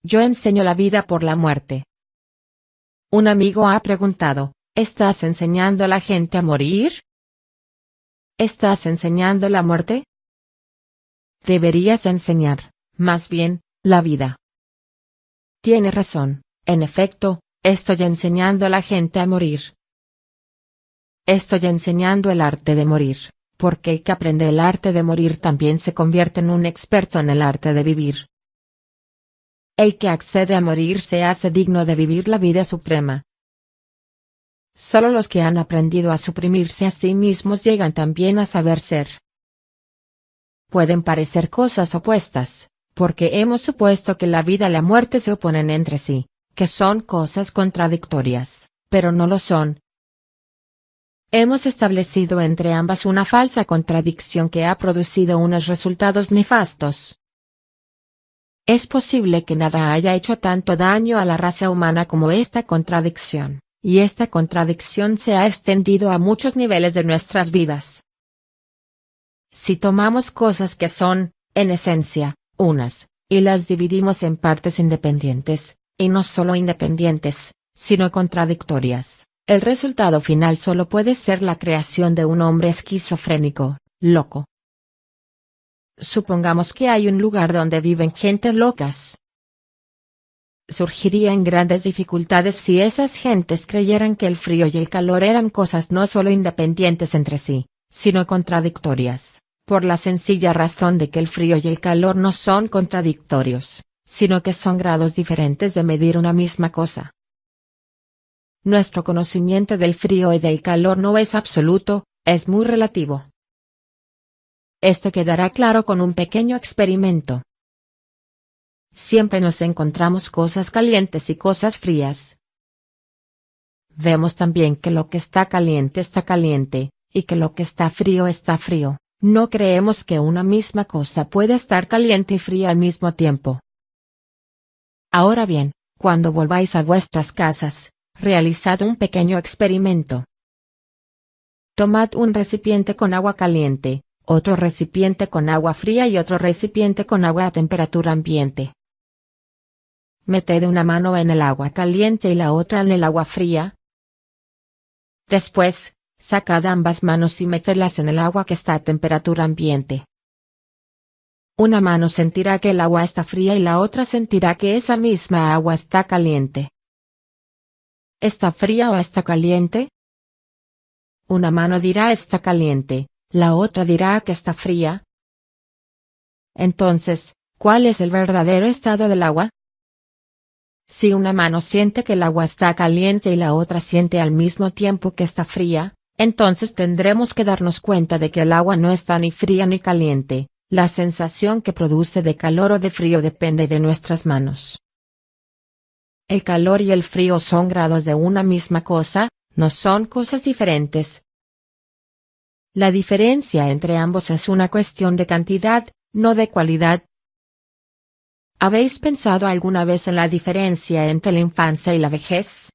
Yo enseño la vida por la muerte. Un amigo ha preguntado, ¿estás enseñando a la gente a morir? ¿Estás enseñando la muerte? Deberías enseñar, más bien, la vida. Tiene razón, en efecto, estoy enseñando a la gente a morir. Estoy enseñando el arte de morir, porque el que aprende el arte de morir también se convierte en un experto en el arte de vivir. El que accede a morir se hace digno de vivir la vida suprema. Solo los que han aprendido a suprimirse a sí mismos llegan también a saber ser. Pueden parecer cosas opuestas, porque hemos supuesto que la vida y la muerte se oponen entre sí, que son cosas contradictorias, pero no lo son. Hemos establecido entre ambas una falsa contradicción que ha producido unos resultados nefastos. Es posible que nada haya hecho tanto daño a la raza humana como esta contradicción, y esta contradicción se ha extendido a muchos niveles de nuestras vidas. Si tomamos cosas que son, en esencia, unas, y las dividimos en partes independientes, y no solo independientes, sino contradictorias, el resultado final solo puede ser la creación de un hombre esquizofrénico, loco. Supongamos que hay un lugar donde viven gente locas. Surgirían grandes dificultades si esas gentes creyeran que el frío y el calor eran cosas no solo independientes entre sí, sino contradictorias, por la sencilla razón de que el frío y el calor no son contradictorios, sino que son grados diferentes de medir una misma cosa. Nuestro conocimiento del frío y del calor no es absoluto, es muy relativo. Esto quedará claro con un pequeño experimento. Siempre nos encontramos cosas calientes y cosas frías. Vemos también que lo que está caliente, y que lo que está frío. No creemos que una misma cosa pueda estar caliente y fría al mismo tiempo. Ahora bien, cuando volváis a vuestras casas, realizad un pequeño experimento. Tomad un recipiente con agua caliente, otro recipiente con agua fría y otro recipiente con agua a temperatura ambiente. Meted una mano en el agua caliente y la otra en el agua fría. Después, sacad ambas manos y metedlas en el agua que está a temperatura ambiente. Una mano sentirá que el agua está fría y la otra sentirá que esa misma agua está caliente. ¿Está fría o está caliente? Una mano dirá está caliente, la otra dirá que está fría. Entonces, ¿cuál es el verdadero estado del agua? Si una mano siente que el agua está caliente y la otra siente al mismo tiempo que está fría, entonces tendremos que darnos cuenta de que el agua no está ni fría ni caliente, la sensación que produce de calor o de frío depende de nuestras manos. El calor y el frío son grados de una misma cosa, no son cosas diferentes. La diferencia entre ambos es una cuestión de cantidad, no de cualidad. ¿Habéis pensado alguna vez en la diferencia entre la infancia y la vejez?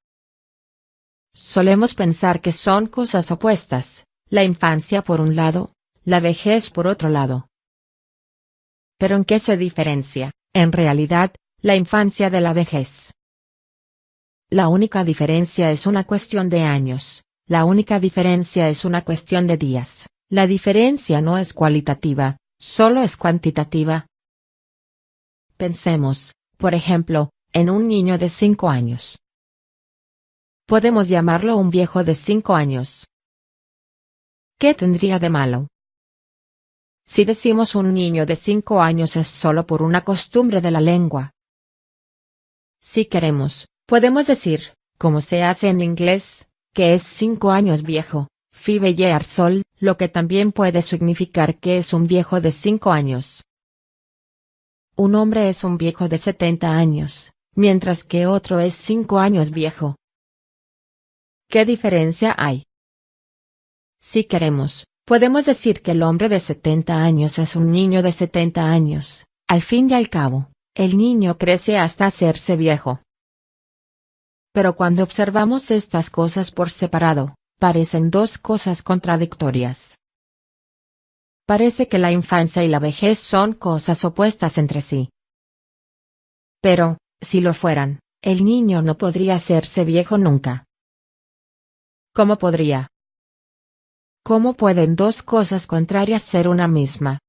Solemos pensar que son cosas opuestas, la infancia por un lado, la vejez por otro lado. ¿Pero en qué se diferencia, en realidad, la infancia de la vejez? La única diferencia es una cuestión de años, la única diferencia es una cuestión de días, la diferencia no es cualitativa, solo es cuantitativa. Pensemos, por ejemplo, en un niño de 5 años. Podemos llamarlo un viejo de 5 años. ¿Qué tendría de malo? Si decimos un niño de 5 años es solo por una costumbre de la lengua. Si queremos, podemos decir, como se hace en inglés, que es 5 años viejo, 5 years old, lo que también puede significar que es un viejo de 5 años. Un hombre es un viejo de 70 años, mientras que otro es 5 años viejo. ¿Qué diferencia hay? Si queremos, podemos decir que el hombre de 70 años es un niño de 70 años, al fin y al cabo, el niño crece hasta hacerse viejo. Pero cuando observamos estas cosas por separado, parecen dos cosas contradictorias. Parece que la infancia y la vejez son cosas opuestas entre sí. Pero, Si lo fueran, el niño no podría hacerse viejo nunca. ¿Cómo podría? ¿Cómo pueden dos cosas contrarias ser una misma?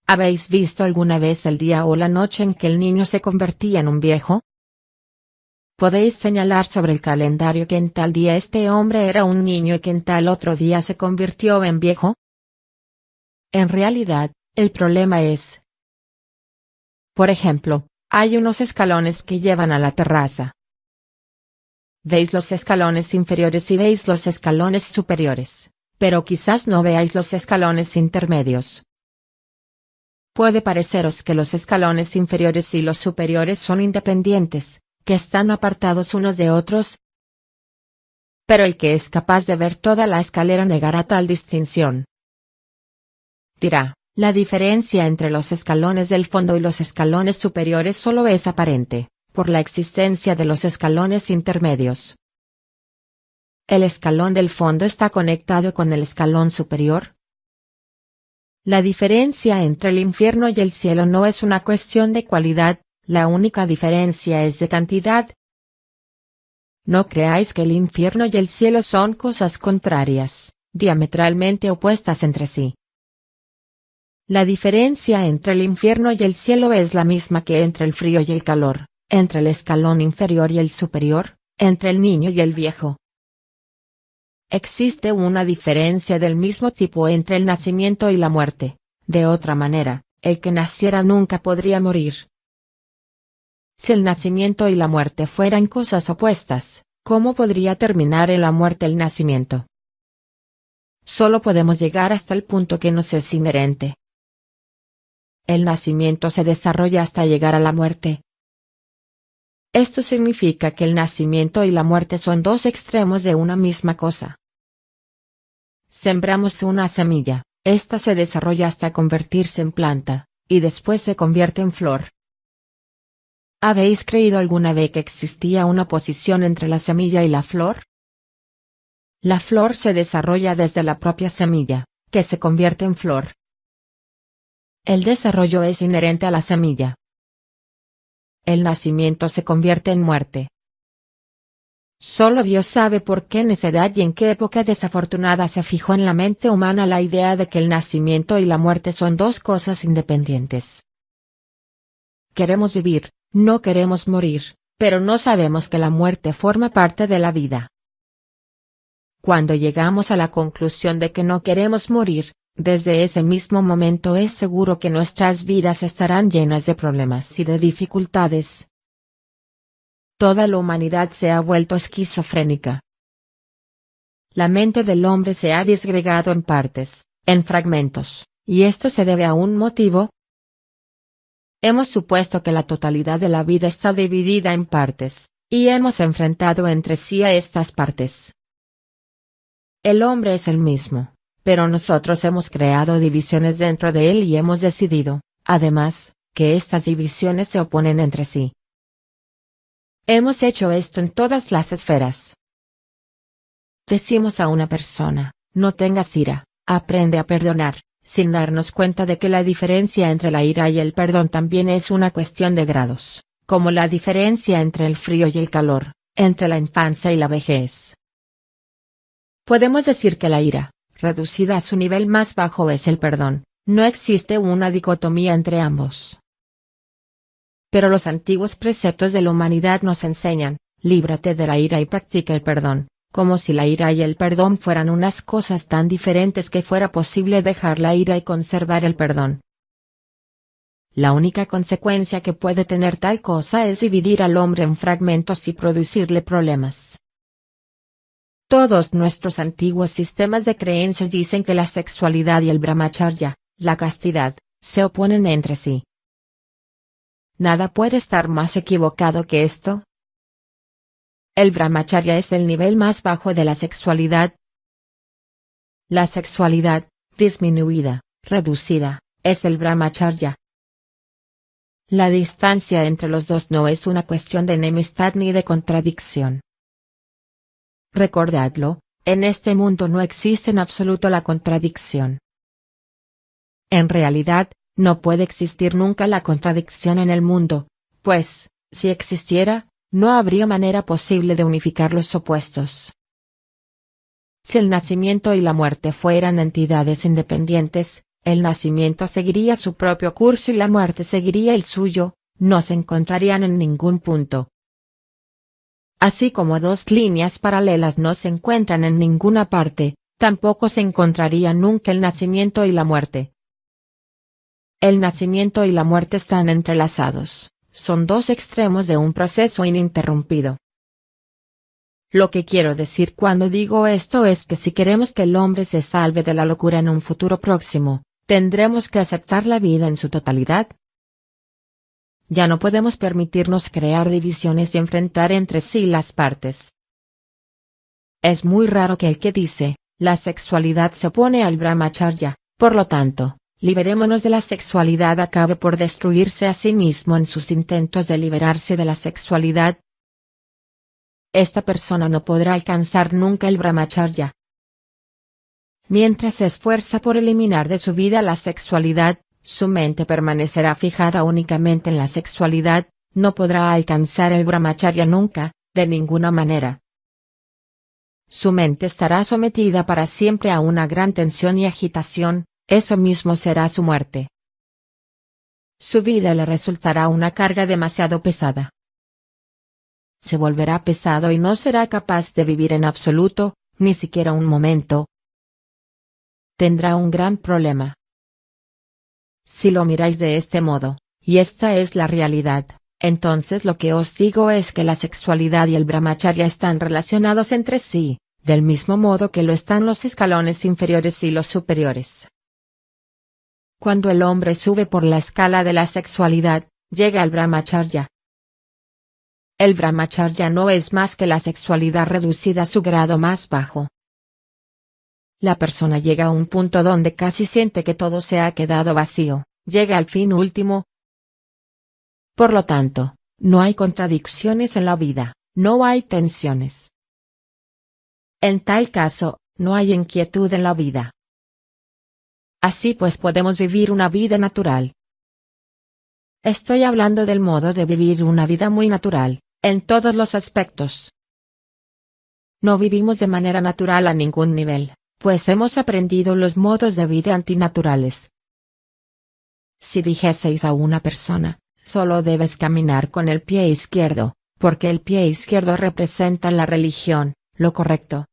¿Habéis visto alguna vez el día o la noche en que el niño se convertía en un viejo? ¿Podéis señalar sobre el calendario que en tal día este hombre era un niño y que en tal otro día se convirtió en viejo? En realidad, el problema es... Por ejemplo, hay unos escalones que llevan a la terraza. Veis los escalones inferiores y veis los escalones superiores, pero quizás no veáis los escalones intermedios. Puede pareceros que los escalones inferiores y los superiores son independientes, que están apartados unos de otros. Pero el que es capaz de ver toda la escalera negará tal distinción. Dirá, la diferencia entre los escalones del fondo y los escalones superiores solo es aparente, por la existencia de los escalones intermedios. ¿El escalón del fondo está conectado con el escalón superior? La diferencia entre el infierno y el cielo no es una cuestión de cualidad, la única diferencia es de cantidad. No creáis que el infierno y el cielo son cosas contrarias, diametralmente opuestas entre sí. La diferencia entre el infierno y el cielo es la misma que entre el frío y el calor, entre el escalón inferior y el superior, entre el niño y el viejo. Existe una diferencia del mismo tipo entre el nacimiento y la muerte. De otra manera, el que naciera nunca podría morir. Si el nacimiento y la muerte fueran cosas opuestas, ¿cómo podría terminar en la muerte el nacimiento? Solo podemos llegar hasta el punto que nos es inherente. El nacimiento se desarrolla hasta llegar a la muerte. Esto significa que el nacimiento y la muerte son dos extremos de una misma cosa. Sembramos una semilla, esta se desarrolla hasta convertirse en planta, y después se convierte en flor. ¿Habéis creído alguna vez que existía una oposición entre la semilla y la flor? La flor se desarrolla desde la propia semilla, que se convierte en flor. El desarrollo es inherente a la semilla. El nacimiento se convierte en muerte. Solo Dios sabe por qué necedad y en qué época desafortunada se fijó en la mente humana la idea de que el nacimiento y la muerte son dos cosas independientes. Queremos vivir, no queremos morir, pero no sabemos que la muerte forma parte de la vida. Cuando llegamos a la conclusión de que no queremos morir, desde ese mismo momento es seguro que nuestras vidas estarán llenas de problemas y de dificultades. Toda la humanidad se ha vuelto esquizofrénica. La mente del hombre se ha disgregado en partes, en fragmentos, y esto se debe a un motivo. Hemos supuesto que la totalidad de la vida está dividida en partes, y hemos enfrentado entre sí a estas partes. El hombre es el mismo, pero nosotros hemos creado divisiones dentro de él y hemos decidido, además, que estas divisiones se oponen entre sí. Hemos hecho esto en todas las esferas. Decimos a una persona, no tengas ira, aprende a perdonar, sin darnos cuenta de que la diferencia entre la ira y el perdón también es una cuestión de grados, como la diferencia entre el frío y el calor, entre la infancia y la vejez. Podemos decir que la ira, reducida a su nivel más bajo, es el perdón, no existe una dicotomía entre ambos. Pero los antiguos preceptos de la humanidad nos enseñan, líbrate de la ira y practica el perdón, como si la ira y el perdón fueran unas cosas tan diferentes que fuera posible dejar la ira y conservar el perdón. La única consecuencia que puede tener tal cosa es dividir al hombre en fragmentos y producirle problemas. Todos nuestros antiguos sistemas de creencias dicen que la sexualidad y el brahmacharya, la castidad, se oponen entre sí. Nada puede estar más equivocado que esto. El brahmacharya es el nivel más bajo de la sexualidad. La sexualidad, disminuida, reducida, es el brahmacharya. La distancia entre los dos no es una cuestión de enemistad ni de contradicción. Recordadlo, en este mundo no existe en absoluto la contradicción. En realidad, no puede existir nunca la contradicción en el mundo, pues, Si existiera, no habría manera posible de unificar los opuestos. Si el nacimiento y la muerte fueran entidades independientes, el nacimiento seguiría su propio curso y la muerte seguiría el suyo, no se encontrarían en ningún punto. Así como dos líneas paralelas no se encuentran en ninguna parte, tampoco se encontrarían nunca el nacimiento y la muerte. El nacimiento y la muerte están entrelazados, son dos extremos de un proceso ininterrumpido. Lo que quiero decir cuando digo esto es que si queremos que el hombre se salve de la locura en un futuro próximo, tendremos que aceptar la vida en su totalidad. Ya no podemos permitirnos crear divisiones y enfrentar entre sí las partes. Es muy raro que el que dice, la sexualidad se opone al brahmacharya, por lo tanto, liberémonos de la sexualidad acabe por destruirse a sí mismo en sus intentos de liberarse de la sexualidad. Esta persona no podrá alcanzar nunca el brahmacharya. Mientras se esfuerza por eliminar de su vida la sexualidad, su mente permanecerá fijada únicamente en la sexualidad, no podrá alcanzar el brahmacharya nunca, de ninguna manera. Su mente estará sometida para siempre a una gran tensión y agitación, eso mismo será su muerte. Su vida le resultará una carga demasiado pesada. Se volverá pesado y no será capaz de vivir en absoluto, ni siquiera un momento. Tendrá un gran problema. Si lo miráis de este modo, y esta es la realidad, entonces lo que os digo es que la sexualidad y el brahmacharya están relacionados entre sí, del mismo modo que lo están los escalones inferiores y los superiores. Cuando el hombre sube por la escala de la sexualidad, llega al brahmacharya. El brahmacharya no es más que la sexualidad reducida a su grado más bajo. La persona llega a un punto donde casi siente que todo se ha quedado vacío, llega al fin último. Por lo tanto, no hay contradicciones en la vida, no hay tensiones. En tal caso, no hay inquietud en la vida. Así pues podemos vivir una vida natural. Estoy hablando del modo de vivir una vida muy natural, en todos los aspectos. No vivimos de manera natural a ningún nivel, pues hemos aprendido los modos de vida antinaturales. Si dijeseis a una persona, solo debes caminar con el pie izquierdo, porque el pie izquierdo representa la religión, lo correcto.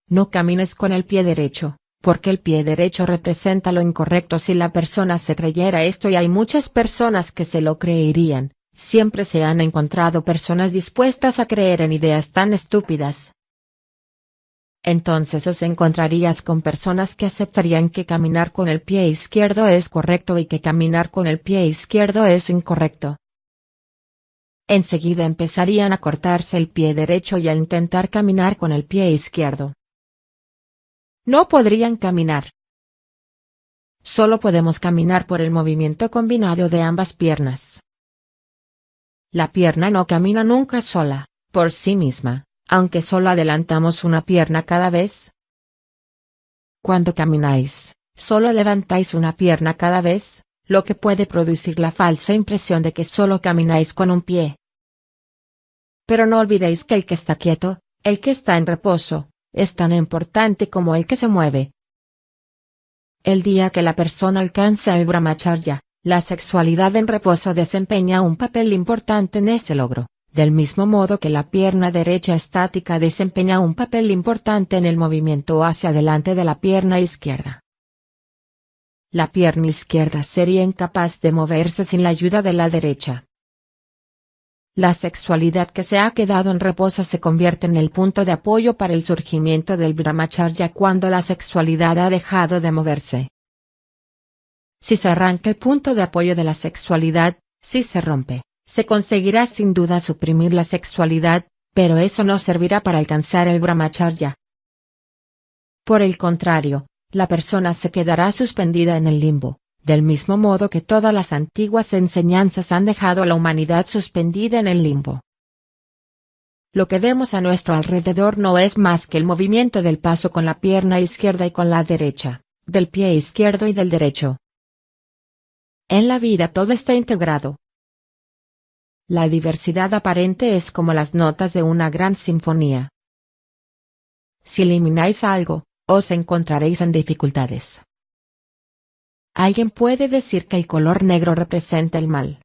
No camines con el pie derecho, porque el pie derecho representa lo incorrecto. Si la persona se creyera esto, y hay muchas personas que se lo creerían, siempre se han encontrado personas dispuestas a creer en ideas tan estúpidas. Entonces os encontrarías con personas que aceptarían que caminar con el pie izquierdo es correcto y que caminar con el pie izquierdo es incorrecto. Enseguida empezarían a cortarse el pie derecho y a intentar caminar con el pie izquierdo. No podrían caminar. Solo podemos caminar por el movimiento combinado de ambas piernas. La pierna no camina nunca sola, por sí misma, aunque solo adelantamos una pierna cada vez. Cuando camináis, solo levantáis una pierna cada vez, lo que puede producir la falsa impresión de que solo camináis con un pie. Pero no olvidéis que el que está quieto, el que está en reposo, es tan importante como el que se mueve. El día que la persona alcanza el brahmacharya, la sexualidad en reposo desempeña un papel importante en ese logro, del mismo modo que la pierna derecha estática desempeña un papel importante en el movimiento hacia adelante de la pierna izquierda. La pierna izquierda sería incapaz de moverse sin la ayuda de la derecha. La sexualidad que se ha quedado en reposo se convierte en el punto de apoyo para el surgimiento del brahmacharya cuando la sexualidad ha dejado de moverse. Si se arranca el punto de apoyo de la sexualidad, si se rompe, se conseguirá sin duda suprimir la sexualidad, pero eso no servirá para alcanzar el brahmacharya. Por el contrario, la persona se quedará suspendida en el limbo, del mismo modo que todas las antiguas enseñanzas han dejado a la humanidad suspendida en el limbo. Lo que vemos a nuestro alrededor no es más que el movimiento del paso con la pierna izquierda y con la derecha, del pie izquierdo y del derecho. En la vida todo está integrado. La diversidad aparente es como las notas de una gran sinfonía. Si elimináis algo, os encontraréis en dificultades. Alguien puede decir que el color negro representa el mal.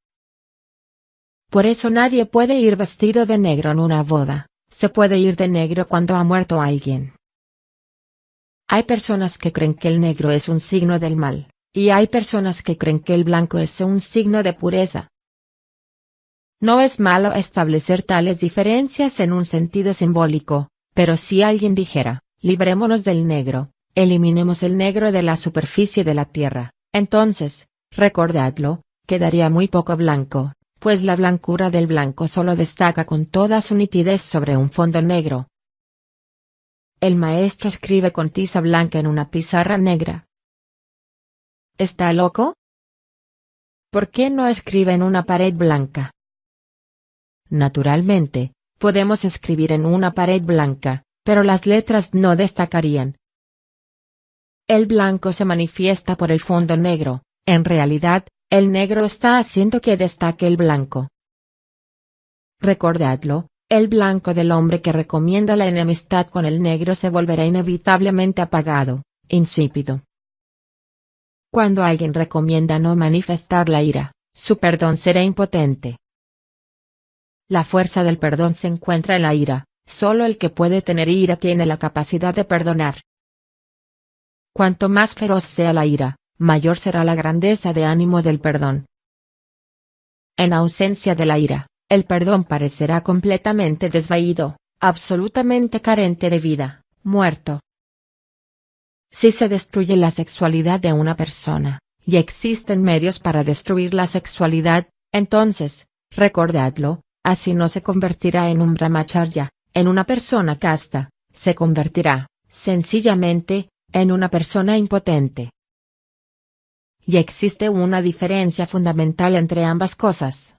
Por eso nadie puede ir vestido de negro en una boda, se puede ir de negro cuando ha muerto alguien. Hay personas que creen que el negro es un signo del mal, y hay personas que creen que el blanco es un signo de pureza. No es malo establecer tales diferencias en un sentido simbólico, pero si alguien dijera, librémonos del negro, eliminemos el negro de la superficie de la tierra, entonces, recordadlo, quedaría muy poco blanco, pues la blancura del blanco solo destaca con toda su nitidez sobre un fondo negro. El maestro escribe con tiza blanca en una pizarra negra. ¿Está loco? ¿Por qué no escribe en una pared blanca? Naturalmente, podemos escribir en una pared blanca, pero las letras no destacarían. El blanco se manifiesta por el fondo negro, en realidad, el negro está haciendo que destaque el blanco. Recordadlo, el blanco del hombre que recomienda la enemistad con el negro se volverá inevitablemente apagado, insípido. Cuando alguien recomienda no manifestar la ira, su perdón será impotente. La fuerza del perdón se encuentra en la ira, solo el que puede tener ira tiene la capacidad de perdonar. Cuanto más feroz sea la ira, mayor será la grandeza de ánimo del perdón. En ausencia de la ira, el perdón parecerá completamente desvaído, absolutamente carente de vida, muerto. Si se destruye la sexualidad de una persona, y existen medios para destruir la sexualidad, entonces, recordadlo, así no se convertirá en un brahmacharya, en una persona casta, se convertirá, sencillamente, en una persona impotente. Y existe una diferencia fundamental entre ambas cosas.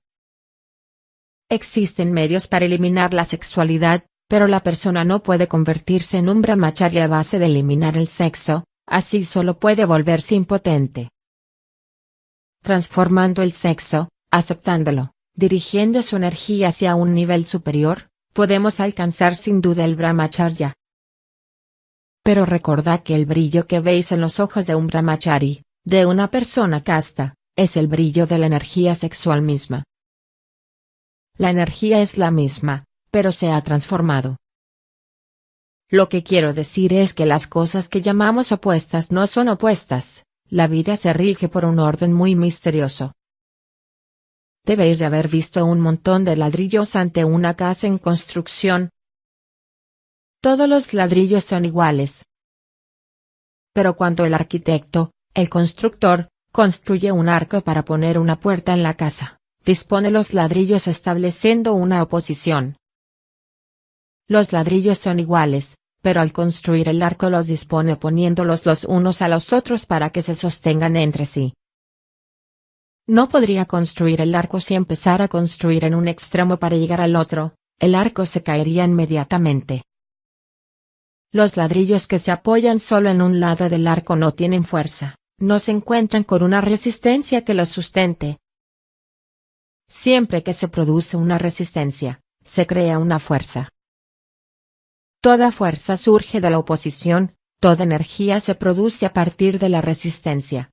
Existen medios para eliminar la sexualidad, pero la persona no puede convertirse en un brahmacharya a base de eliminar el sexo, así solo puede volverse impotente. Transformando el sexo, aceptándolo, dirigiendo su energía hacia un nivel superior, podemos alcanzar sin duda el brahmacharya. Pero recordad que el brillo que veis en los ojos de un brahmachari, de una persona casta, es el brillo de la energía sexual misma. La energía es la misma, pero se ha transformado. Lo que quiero decir es que las cosas que llamamos opuestas no son opuestas, la vida se rige por un orden muy misterioso. Debéis de haber visto un montón de ladrillos ante una casa en construcción. Todos los ladrillos son iguales. Pero cuando el arquitecto, el constructor, construye un arco para poner una puerta en la casa, dispone los ladrillos estableciendo una oposición. Los ladrillos son iguales, pero al construir el arco los dispone poniéndolos los unos a los otros para que se sostengan entre sí. No podría construir el arco si empezara a construir en un extremo para llegar al otro, el arco se caería inmediatamente. Los ladrillos que se apoyan solo en un lado del arco no tienen fuerza, no se encuentran con una resistencia que los sustente. Siempre que se produce una resistencia, se crea una fuerza. Toda fuerza surge de la oposición, toda energía se produce a partir de la resistencia.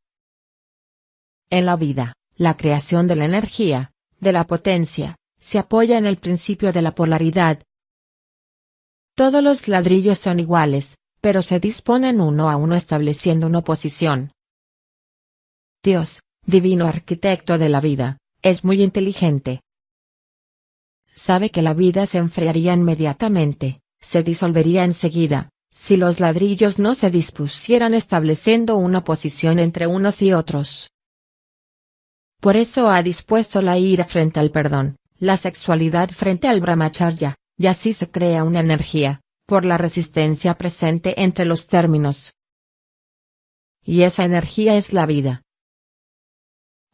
En la vida, la creación de la energía, de la potencia, se apoya en el principio de la polaridad. Todos los ladrillos son iguales, pero se disponen uno a uno estableciendo una oposición. Dios, divino arquitecto de la vida, es muy inteligente. Sabe que la vida se enfriaría inmediatamente, se disolvería enseguida, si los ladrillos no se dispusieran estableciendo una oposición entre unos y otros. Por eso ha dispuesto la ira frente al perdón, la sexualidad frente al brahmacharya, y así se crea una energía, por la resistencia presente entre los términos. Y esa energía es la vida.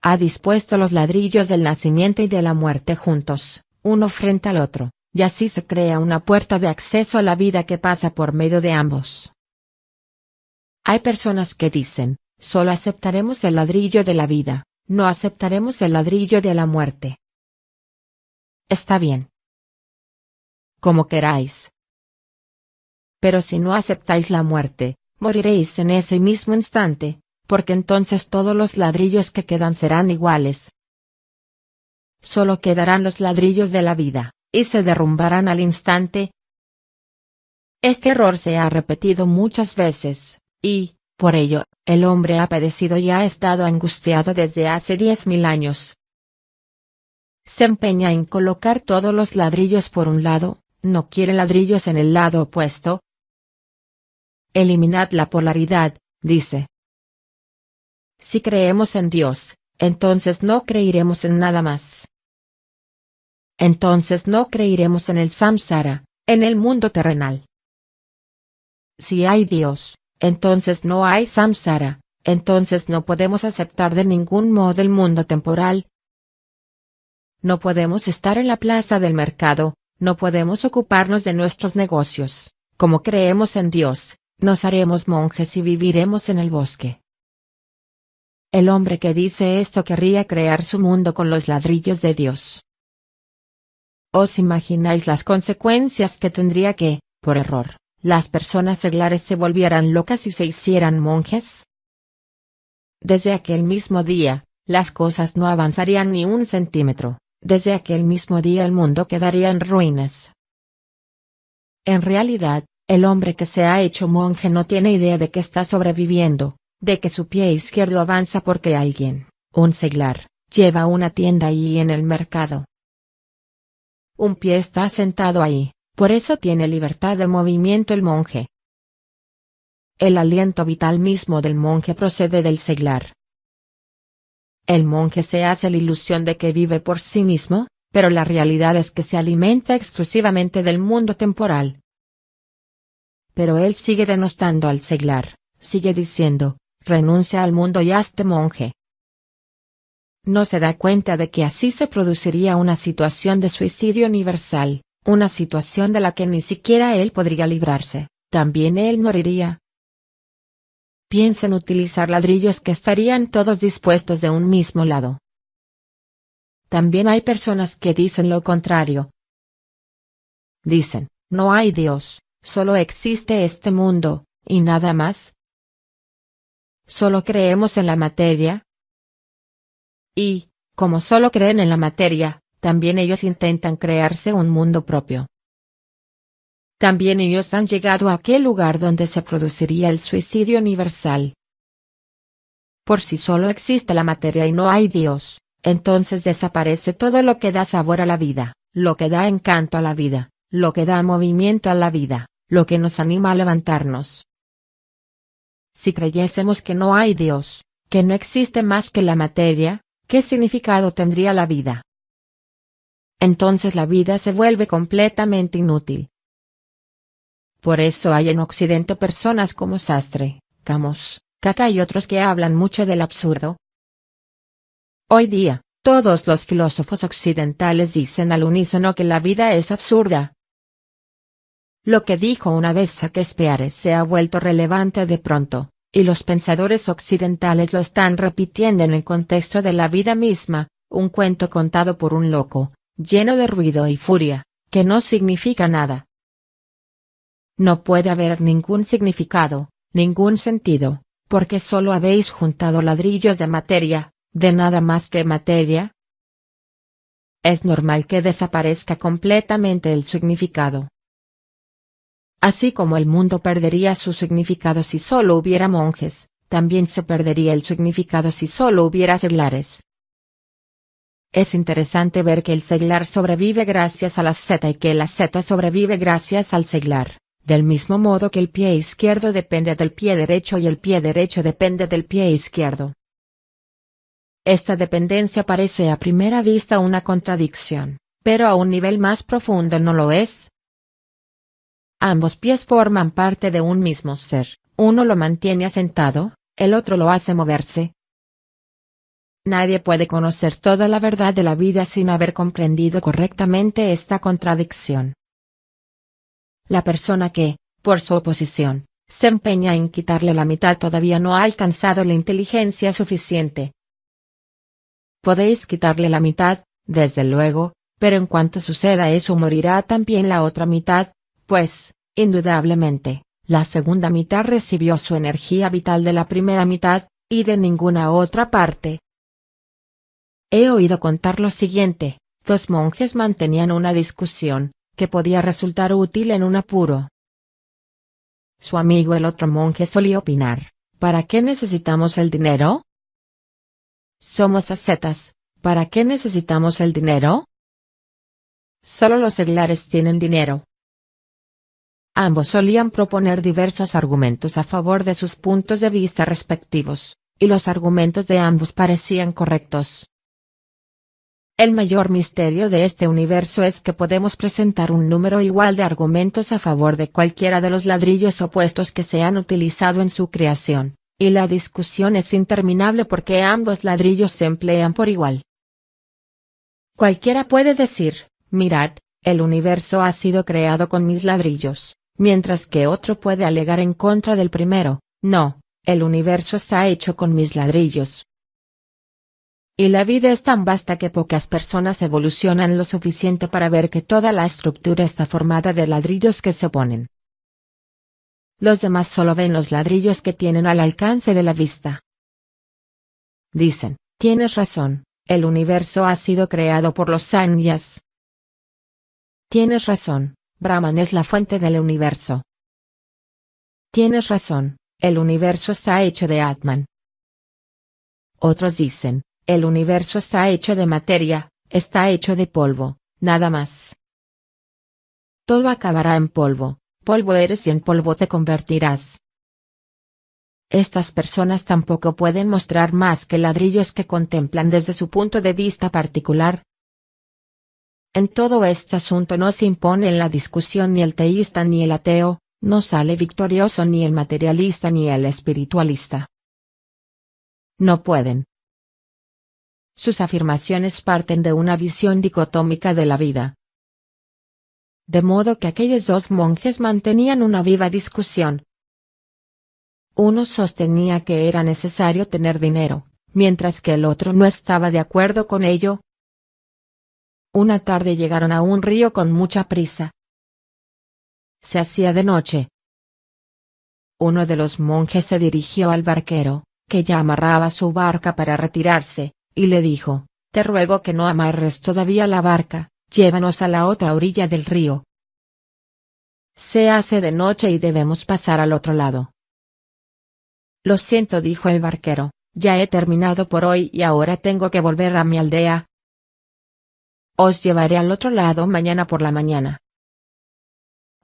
Ha dispuesto los ladrillos del nacimiento y de la muerte juntos, uno frente al otro, y así se crea una puerta de acceso a la vida que pasa por medio de ambos. Hay personas que dicen, solo aceptaremos el ladrillo de la vida, no aceptaremos el ladrillo de la muerte. está bien. Como queráis. Pero si no aceptáis la muerte, moriréis en ese mismo instante, porque entonces todos los ladrillos que quedan serán iguales. Solo quedarán los ladrillos de la vida, y se derrumbarán al instante. Este error se ha repetido muchas veces, y, por ello, el hombre ha padecido y ha estado angustiado desde hace 10.000 años. Se empeña en colocar todos los ladrillos por un lado, no quiere ladrillos en el lado opuesto. Eliminad la polaridad, dice. Si creemos en Dios, entonces no creeremos en nada más. Entonces no creeremos en el samsara, en el mundo terrenal. Si hay Dios, entonces no hay samsara, entonces no podemos aceptar de ningún modo el mundo temporal. No podemos estar en la plaza del mercado, no podemos ocuparnos de nuestros negocios. Como creemos en Dios, nos haremos monjes y viviremos en el bosque. El hombre que dice esto querría crear su mundo con los ladrillos de Dios. ¿Os imagináis las consecuencias que tendría que, por error, las personas seglares se volvieran locas y se hicieran monjes? Desde aquel mismo día, las cosas no avanzarían ni un centímetro, desde aquel mismo día el mundo quedaría en ruinas. En realidad, el hombre que se ha hecho monje no tiene idea de que está sobreviviendo, de que su pie izquierdo avanza porque alguien, un seglar, lleva una tienda allí en el mercado. Un pie está sentado ahí, por eso tiene libertad de movimiento el monje. El aliento vital mismo del monje procede del seglar. El monje se hace la ilusión de que vive por sí mismo, pero la realidad es que se alimenta exclusivamente del mundo temporal. Pero él sigue denostando al seglar, sigue diciendo, renuncia al mundo y hazte monje. No se da cuenta de que así se produciría una situación de suicidio universal, una situación de la que ni siquiera él podría librarse, también él moriría. Piensa en utilizar ladrillos que estarían todos dispuestos de un mismo lado. También hay personas que dicen lo contrario. Dicen, no hay Dios, solo existe este mundo, y nada más. Solo creemos en la materia. Y, como solo creen en la materia, también ellos intentan crearse un mundo propio. También ellos han llegado a aquel lugar donde se produciría el suicidio universal. Por si solo existe la materia y no hay Dios, entonces desaparece todo lo que da sabor a la vida, lo que da encanto a la vida, lo que da movimiento a la vida, lo que nos anima a levantarnos. Si creyésemos que no hay Dios, que no existe más que la materia, ¿qué significado tendría la vida? Entonces la vida se vuelve completamente inútil. Por eso hay en Occidente personas como Sastre, Camus, Kafka y otros que hablan mucho del absurdo. Hoy día, todos los filósofos occidentales dicen al unísono que la vida es absurda. Lo que dijo una vez Shakespeare se ha vuelto relevante de pronto, y los pensadores occidentales lo están repitiendo en el contexto de la vida misma, un cuento contado por un loco, lleno de ruido y furia, que no significa nada. No puede haber ningún significado, ningún sentido, porque solo habéis juntado ladrillos de materia, de nada más que materia. Es normal que desaparezca completamente el significado. Así como el mundo perdería su significado si solo hubiera monjes, también se perdería el significado si solo hubiera seglares. Es interesante ver que el seglar sobrevive gracias a la seta y que la seta sobrevive gracias al seglar, del mismo modo que el pie izquierdo depende del pie derecho y el pie derecho depende del pie izquierdo. Esta dependencia parece a primera vista una contradicción, pero a un nivel más profundo no lo es. Ambos pies forman parte de un mismo ser, uno lo mantiene asentado, el otro lo hace moverse. Nadie puede conocer toda la verdad de la vida sin haber comprendido correctamente esta contradicción. La persona que, por su oposición, se empeña en quitarle la mitad todavía no ha alcanzado la inteligencia suficiente. Podéis quitarle la mitad, desde luego, pero en cuanto suceda eso morirá también la otra mitad, pues, indudablemente, la segunda mitad recibió su energía vital de la primera mitad, y de ninguna otra parte. He oído contar lo siguiente: dos monjes mantenían una discusión, que podía resultar útil en un apuro. Su amigo el otro monje solía opinar: ¿para qué necesitamos el dinero? Somos ascetas, ¿para qué necesitamos el dinero? Solo los seglares tienen dinero. Ambos solían proponer diversos argumentos a favor de sus puntos de vista respectivos, y los argumentos de ambos parecían correctos. El mayor misterio de este universo es que podemos presentar un número igual de argumentos a favor de cualquiera de los ladrillos opuestos que se han utilizado en su creación, y la discusión es interminable porque ambos ladrillos se emplean por igual. Cualquiera puede decir: mirad, el universo ha sido creado con mis ladrillos, mientras que otro puede alegar en contra del primero: no, el universo está hecho con mis ladrillos. Y la vida es tan vasta que pocas personas evolucionan lo suficiente para ver que toda la estructura está formada de ladrillos que se oponen. Los demás solo ven los ladrillos que tienen al alcance de la vista. Dicen: tienes razón, el universo ha sido creado por los Sanyas. Tienes razón, Brahman es la fuente del universo. Tienes razón, el universo está hecho de Atman. Otros dicen: el universo está hecho de materia, está hecho de polvo, nada más. Todo acabará en polvo, polvo eres y en polvo te convertirás. Estas personas tampoco pueden mostrar más que ladrillos que contemplan desde su punto de vista particular. En todo este asunto no se impone en la discusión ni el teísta ni el ateo, no sale victorioso ni el materialista ni el espiritualista. No pueden. Sus afirmaciones parten de una visión dicotómica de la vida. De modo que aquellos dos monjes mantenían una viva discusión. Uno sostenía que era necesario tener dinero, mientras que el otro no estaba de acuerdo con ello. Una tarde llegaron a un río con mucha prisa. Se hacía de noche. Uno de los monjes se dirigió al barquero, que ya amarraba su barca para retirarse, y le dijo: te ruego que no amarres todavía la barca, llévanos a la otra orilla del río. Se hace de noche y debemos pasar al otro lado. Lo siento, dijo el barquero, ya he terminado por hoy y ahora tengo que volver a mi aldea. Os llevaré al otro lado mañana por la mañana.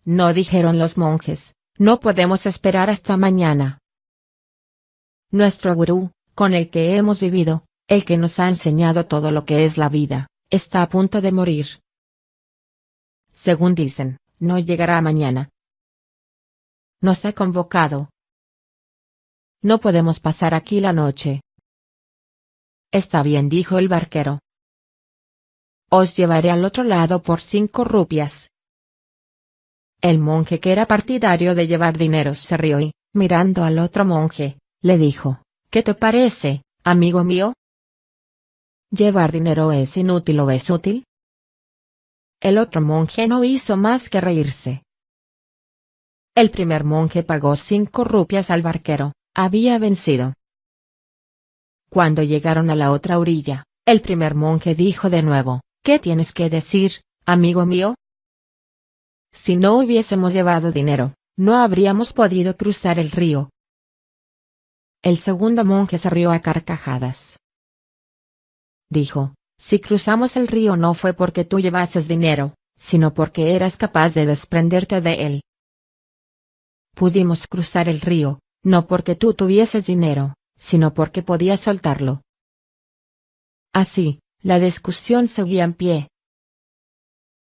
No, dijeron los monjes, no podemos esperar hasta mañana. Nuestro gurú, con el que hemos vivido, el que nos ha enseñado todo lo que es la vida, está a punto de morir. Según dicen, no llegará mañana. Nos ha convocado. No podemos pasar aquí la noche. Está bien, dijo el barquero. Os llevaré al otro lado por 5 rupias. El monje, que era partidario de llevar dinero, se rió y, mirando al otro monje, le dijo: ¿qué te parece, amigo mío? ¿Llevar dinero es inútil o es útil? El otro monje no hizo más que reírse. El primer monje pagó 5 rupias al barquero, había vencido. Cuando llegaron a la otra orilla, el primer monje dijo de nuevo: ¿qué tienes que decir, amigo mío? Si no hubiésemos llevado dinero, no habríamos podido cruzar el río. El segundo monje se rió a carcajadas. Dijo: si cruzamos el río no fue porque tú llevases dinero, sino porque eras capaz de desprenderte de él. Pudimos cruzar el río, no porque tú tuvieses dinero, sino porque podías soltarlo. Así, la discusión seguía en pie.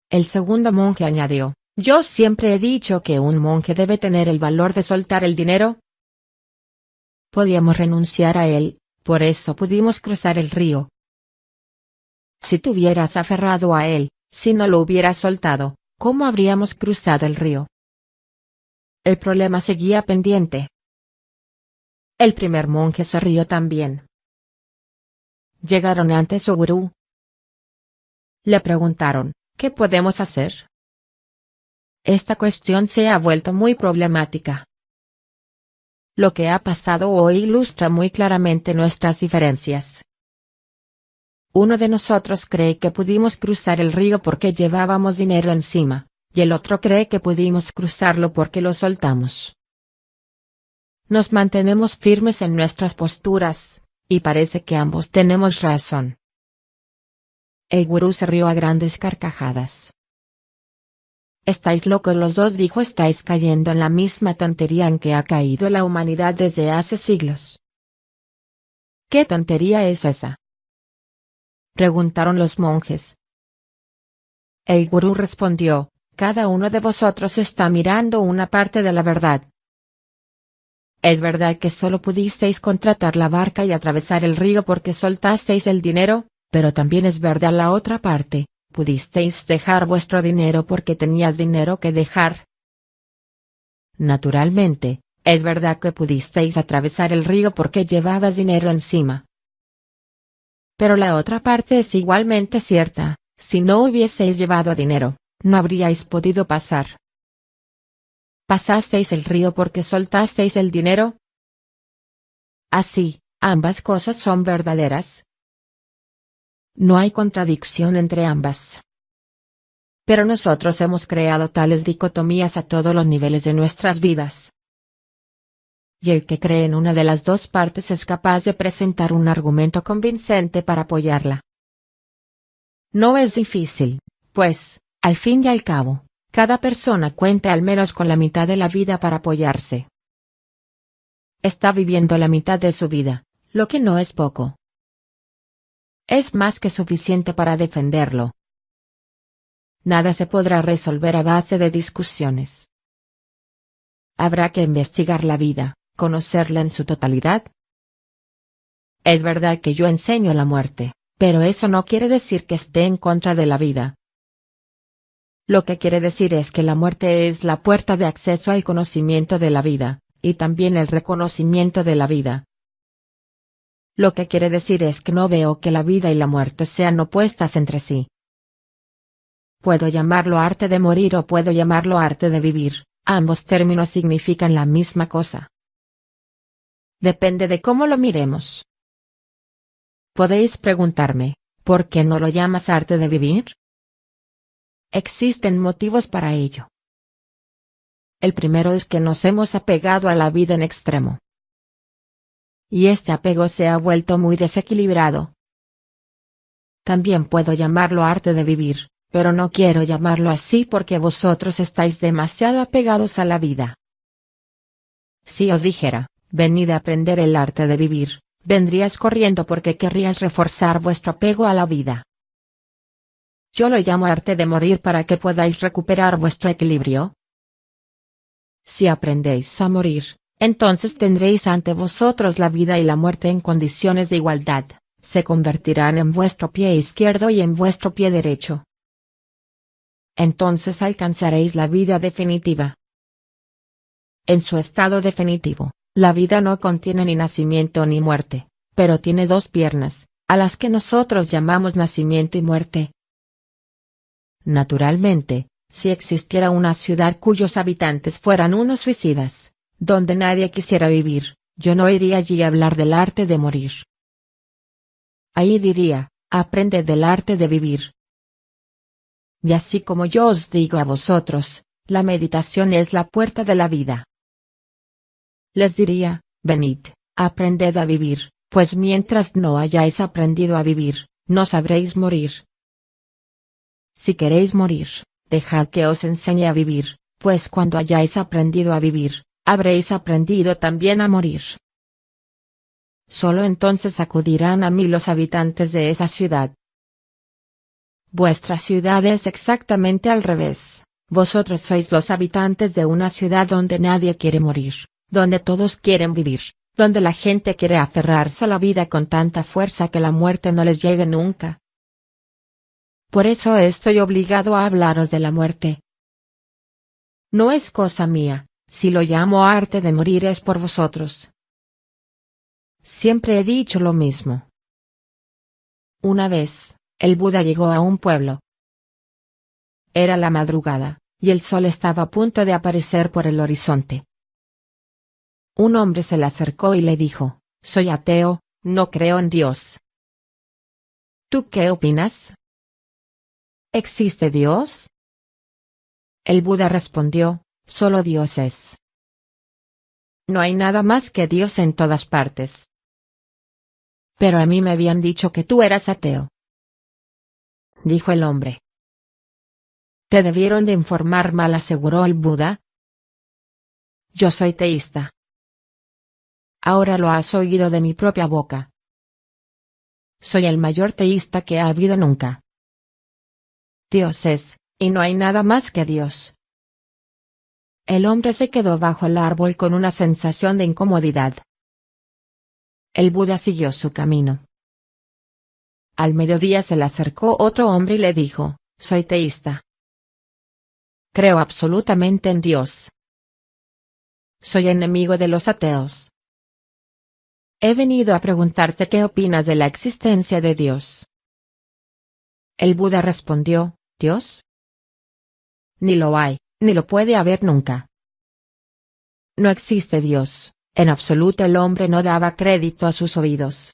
El segundo monje añadió: yo siempre he dicho que un monje debe tener el valor de soltar el dinero. Podíamos renunciar a él, por eso pudimos cruzar el río. Si te hubieras aferrado a él, si no lo hubieras soltado, ¿cómo habríamos cruzado el río? El problema seguía pendiente. El primer monje se rió también. Llegaron ante su gurú. Le preguntaron, ¿qué podemos hacer? Esta cuestión se ha vuelto muy problemática. Lo que ha pasado hoy ilustra muy claramente nuestras diferencias. Uno de nosotros cree que pudimos cruzar el río porque llevábamos dinero encima, y el otro cree que pudimos cruzarlo porque lo soltamos. Nos mantenemos firmes en nuestras posturas, y parece que ambos tenemos razón. El gurú se rió a grandes carcajadas. Estáis locos los dos, dijo, estáis cayendo en la misma tontería en que ha caído la humanidad desde hace siglos. ¿Qué tontería es esa?, preguntaron los monjes. El gurú respondió, cada uno de vosotros está mirando una parte de la verdad. Es verdad que solo pudisteis contratar la barca y atravesar el río porque soltasteis el dinero, pero también es verdad la otra parte, pudisteis dejar vuestro dinero porque tenías dinero que dejar. Naturalmente, es verdad que pudisteis atravesar el río porque llevabas dinero encima. Pero la otra parte es igualmente cierta, si no hubieseis llevado dinero, no habríais podido pasar. ¿Pasasteis el río porque soltasteis el dinero? Así, ambas cosas son verdaderas. No hay contradicción entre ambas. Pero nosotros hemos creado tales dicotomías a todos los niveles de nuestras vidas. Y el que cree en una de las dos partes es capaz de presentar un argumento convincente para apoyarla. No es difícil, pues, al fin y al cabo, cada persona cuenta al menos con la mitad de la vida para apoyarse. Está viviendo la mitad de su vida, lo que no es poco. Es más que suficiente para defenderlo. Nada se podrá resolver a base de discusiones. Habrá que investigar la vida, conocerla en su totalidad. Es verdad que yo enseño la muerte, pero eso no quiere decir que esté en contra de la vida. Lo que quiere decir es que la muerte es la puerta de acceso al conocimiento de la vida, y también el reconocimiento de la vida. Lo que quiere decir es que no veo que la vida y la muerte sean opuestas entre sí. Puedo llamarlo arte de morir o puedo llamarlo arte de vivir, ambos términos significan la misma cosa. Depende de cómo lo miremos. Podéis preguntarme, ¿por qué no lo llamas arte de vivir? Existen motivos para ello. El primero es que nos hemos apegado a la vida en extremo. Y este apego se ha vuelto muy desequilibrado. También puedo llamarlo arte de vivir, pero no quiero llamarlo así porque vosotros estáis demasiado apegados a la vida. Si os dijera, venid a aprender el arte de vivir, vendríais corriendo porque querríais reforzar vuestro apego a la vida. Yo lo llamo arte de morir para que podáis recuperar vuestro equilibrio. Si aprendéis a morir, entonces tendréis ante vosotros la vida y la muerte en condiciones de igualdad, se convertirán en vuestro pie izquierdo y en vuestro pie derecho. Entonces alcanzaréis la vida definitiva. En su estado definitivo, la vida no contiene ni nacimiento ni muerte, pero tiene dos piernas, a las que nosotros llamamos nacimiento y muerte. Naturalmente, si existiera una ciudad cuyos habitantes fueran unos suicidas, donde nadie quisiera vivir, yo no iría allí a hablar del arte de morir. Ahí diría, aprende del arte de vivir. Y así como yo os digo a vosotros, la meditación es la puerta de la vida. Les diría, venid, aprended a vivir, pues mientras no hayáis aprendido a vivir, no sabréis morir. Si queréis morir, dejad que os enseñe a vivir, pues cuando hayáis aprendido a vivir, habréis aprendido también a morir. Solo entonces acudirán a mí los habitantes de esa ciudad. Vuestra ciudad es exactamente al revés, vosotros sois los habitantes de una ciudad donde nadie quiere morir, donde todos quieren vivir, donde la gente quiere aferrarse a la vida con tanta fuerza que la muerte no les llegue nunca. Por eso estoy obligado a hablaros de la muerte. No es cosa mía, si lo llamo arte de morir es por vosotros. Siempre he dicho lo mismo. Una vez, El Buda llegó a un pueblo. Era la madrugada, y el sol estaba a punto de aparecer por el horizonte. Un hombre se le acercó y le dijo: «Soy ateo, no creo en Dios. ¿Tú qué opinas? ¿Existe Dios?». El Buda respondió: «Solo Dios es. No hay nada más que Dios en todas partes». «Pero a mí me habían dicho que tú eras ateo», dijo el hombre. «Te debieron de informar mal», aseguró el Buda. «Yo soy teísta. Ahora lo has oído de mi propia boca. Soy el mayor teísta que ha habido nunca. Dios es, y no hay nada más que Dios». El hombre se quedó bajo el árbol con una sensación de incomodidad. El Buda siguió su camino. Al mediodía se le acercó otro hombre y le dijo: «Soy teísta. Creo absolutamente en Dios. Soy enemigo de los ateos. He venido a preguntarte qué opinas de la existencia de Dios». El Buda respondió: «¿Dios? Ni lo hay, ni lo puede haber nunca. No existe Dios». En absoluto el hombre no daba crédito a sus oídos.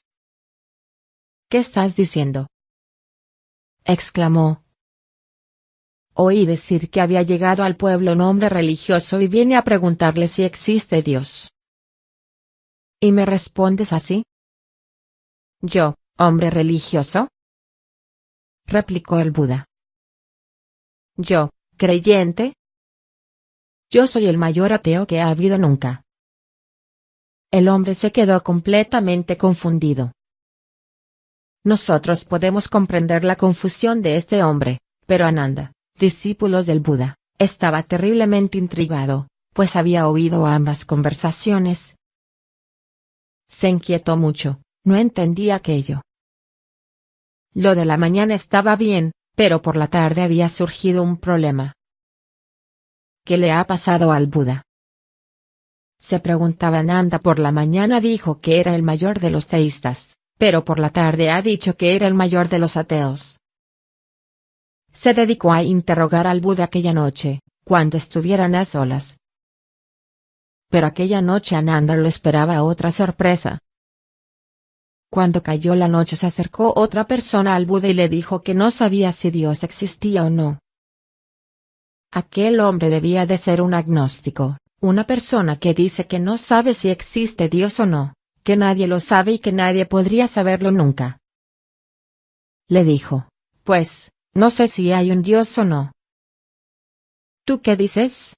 «¿Qué estás diciendo?», exclamó. «Oí decir que había llegado al pueblo un hombre religioso y viene a preguntarle si existe Dios. ¿Y me respondes así?». «¿Yo, hombre religioso?», replicó el Buda. «¿Yo, creyente? Yo soy el mayor ateo que ha habido nunca». El hombre se quedó completamente confundido. Nosotros podemos comprender la confusión de este hombre, pero Ananda, discípulo del Buda, estaba terriblemente intrigado, pues había oído ambas conversaciones. Se inquietó mucho, no entendía aquello. Lo de la mañana estaba bien, pero por la tarde había surgido un problema. ¿Qué le ha pasado al Buda?, se preguntaba Ananda. Por la mañana dijo que era el mayor de los teístas, pero por la tarde ha dicho que era el mayor de los ateos. Se dedicó a interrogar al Buda aquella noche, cuando estuvieran a solas. Pero aquella noche Ananda lo esperaba otra sorpresa. Cuando cayó la noche se acercó otra persona al Buda y le dijo que no sabía si Dios existía o no. Aquel hombre debía de ser un agnóstico, una persona que dice que no sabe si existe Dios o no, que nadie lo sabe y que nadie podría saberlo nunca. Le dijo: «Pues, no sé si hay un Dios o no. ¿Tú qué dices?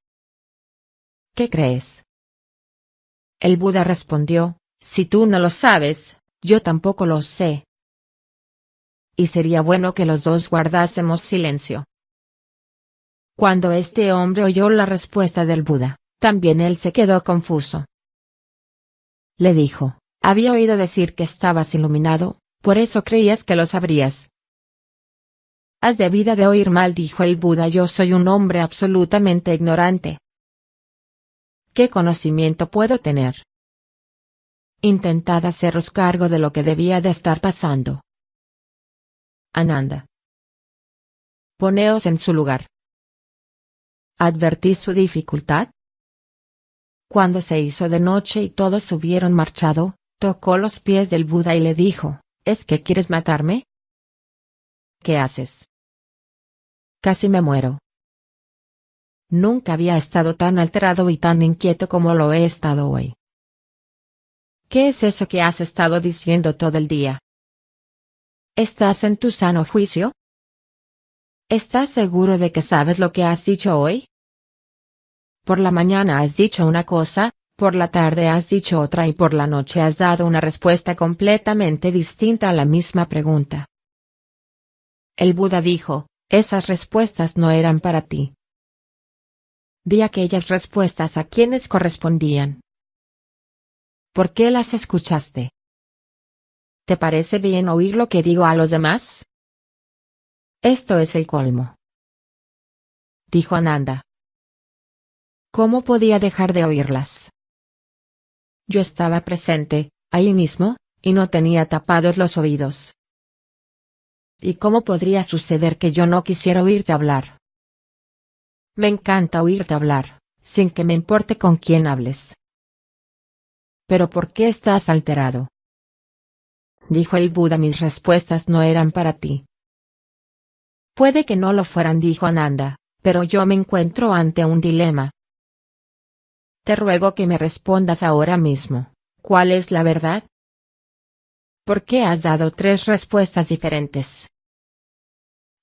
¿Qué crees?». El Buda respondió: «Si tú no lo sabes, yo tampoco lo sé. Y sería bueno que los dos guardásemos silencio». Cuando este hombre oyó la respuesta del Buda, también él se quedó confuso. Le dijo: «Había oído decir que estabas iluminado, por eso creías que lo sabrías». «Has debido de oír mal», dijo el Buda, «yo soy un hombre absolutamente ignorante. ¿Qué conocimiento puedo tener? Intentad haceros cargo de lo que debía de estar pasando. Ananda, poneos en su lugar». ¿Advertís su dificultad? Cuando se hizo de noche y todos hubieron marchado, tocó los pies del Buda y le dijo: «¿Es que quieres matarme? ¿Qué haces? Casi me muero». Nunca había estado tan alterado y tan inquieto como lo he estado hoy. «¿Qué es eso que has estado diciendo todo el día? ¿Estás en tu sano juicio? ¿Estás seguro de que sabes lo que has dicho hoy? Por la mañana has dicho una cosa, por la tarde has dicho otra y por la noche has dado una respuesta completamente distinta a la misma pregunta». El Buda dijo: «Esas respuestas no eran para ti. Di aquellas respuestas a quienes correspondían. ¿Por qué las escuchaste? ¿Te parece bien oír lo que digo a los demás?». «Esto es el colmo», dijo Ananda. «¿Cómo podía dejar de oírlas? Yo estaba presente, ahí mismo, y no tenía tapados los oídos». ¿Y cómo podría suceder que yo no quisiera oírte hablar? Me encanta oírte hablar, sin que me importe con quién hables. ¿Pero por qué estás alterado? Dijo el Buda: mis respuestas no eran para ti. Puede que no lo fueran, dijo Ananda, pero yo me encuentro ante un dilema. Te ruego que me respondas ahora mismo, ¿cuál es la verdad? ¿Por qué has dado 3 respuestas diferentes?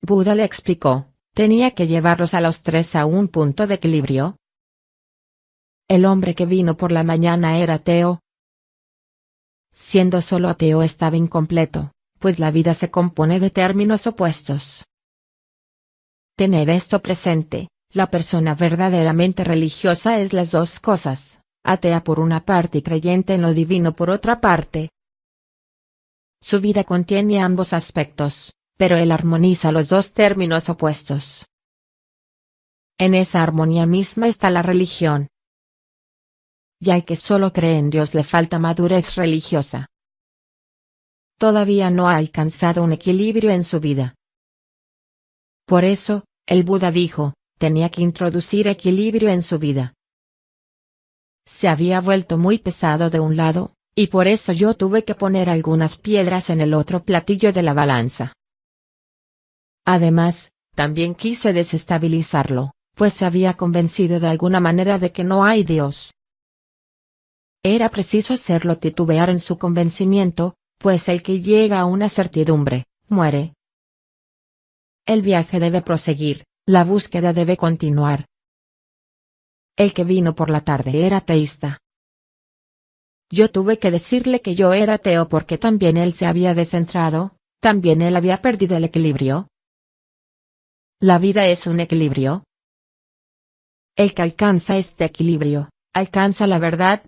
Buda le explicó, tenía que llevarlos a los 3 a un punto de equilibrio. El hombre que vino por la mañana era ateo. Siendo solo ateo estaba incompleto, pues la vida se compone de términos opuestos. Tened esto presente, la persona verdaderamente religiosa es las 2 cosas, atea por una parte y creyente en lo divino por otra parte. Su vida contiene ambos aspectos, pero él armoniza los 2 términos opuestos. En esa armonía misma está la religión. Y al que solo cree en Dios le falta madurez religiosa. Todavía no ha alcanzado un equilibrio en su vida. Por eso, el Buda dijo, tenía que introducir equilibrio en su vida. Se había vuelto muy pesado de un lado, y por eso yo tuve que poner algunas piedras en el otro platillo de la balanza. Además, también quise desestabilizarlo, pues se había convencido de alguna manera de que no hay Dios. Era preciso hacerlo titubear en su convencimiento, pues el que llega a una certidumbre, muere. El viaje debe proseguir, la búsqueda debe continuar. El que vino por la tarde era ateísta. Yo tuve que decirle que yo era ateo porque también él se había descentrado, también él había perdido el equilibrio. La vida es un equilibrio. El que alcanza este equilibrio, alcanza la verdad.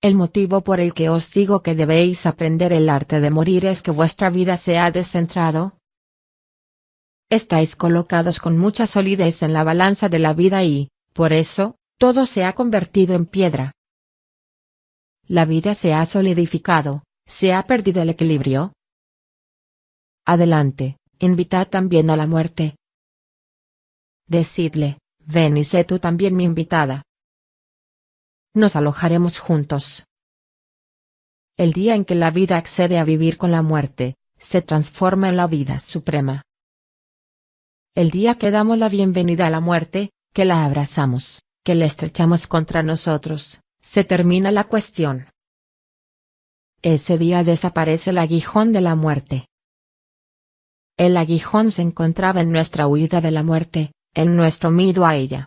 El motivo por el que os digo que debéis aprender el arte de morir es que vuestra vida se ha descentrado. Estáis colocados con mucha solidez en la balanza de la vida y, por eso, todo se ha convertido en piedra. La vida se ha solidificado, se ha perdido el equilibrio. Adelante, invitad también a la muerte. Decidle, ven y sé tú también mi invitada. Nos alojaremos juntos. El día en que la vida accede a vivir con la muerte, se transforma en la vida suprema. El día que damos la bienvenida a la muerte, que la abrazamos, que la estrechamos contra nosotros, se termina la cuestión. Ese día desaparece el aguijón de la muerte. El aguijón se encontraba en nuestra huida de la muerte, en nuestro miedo a ella.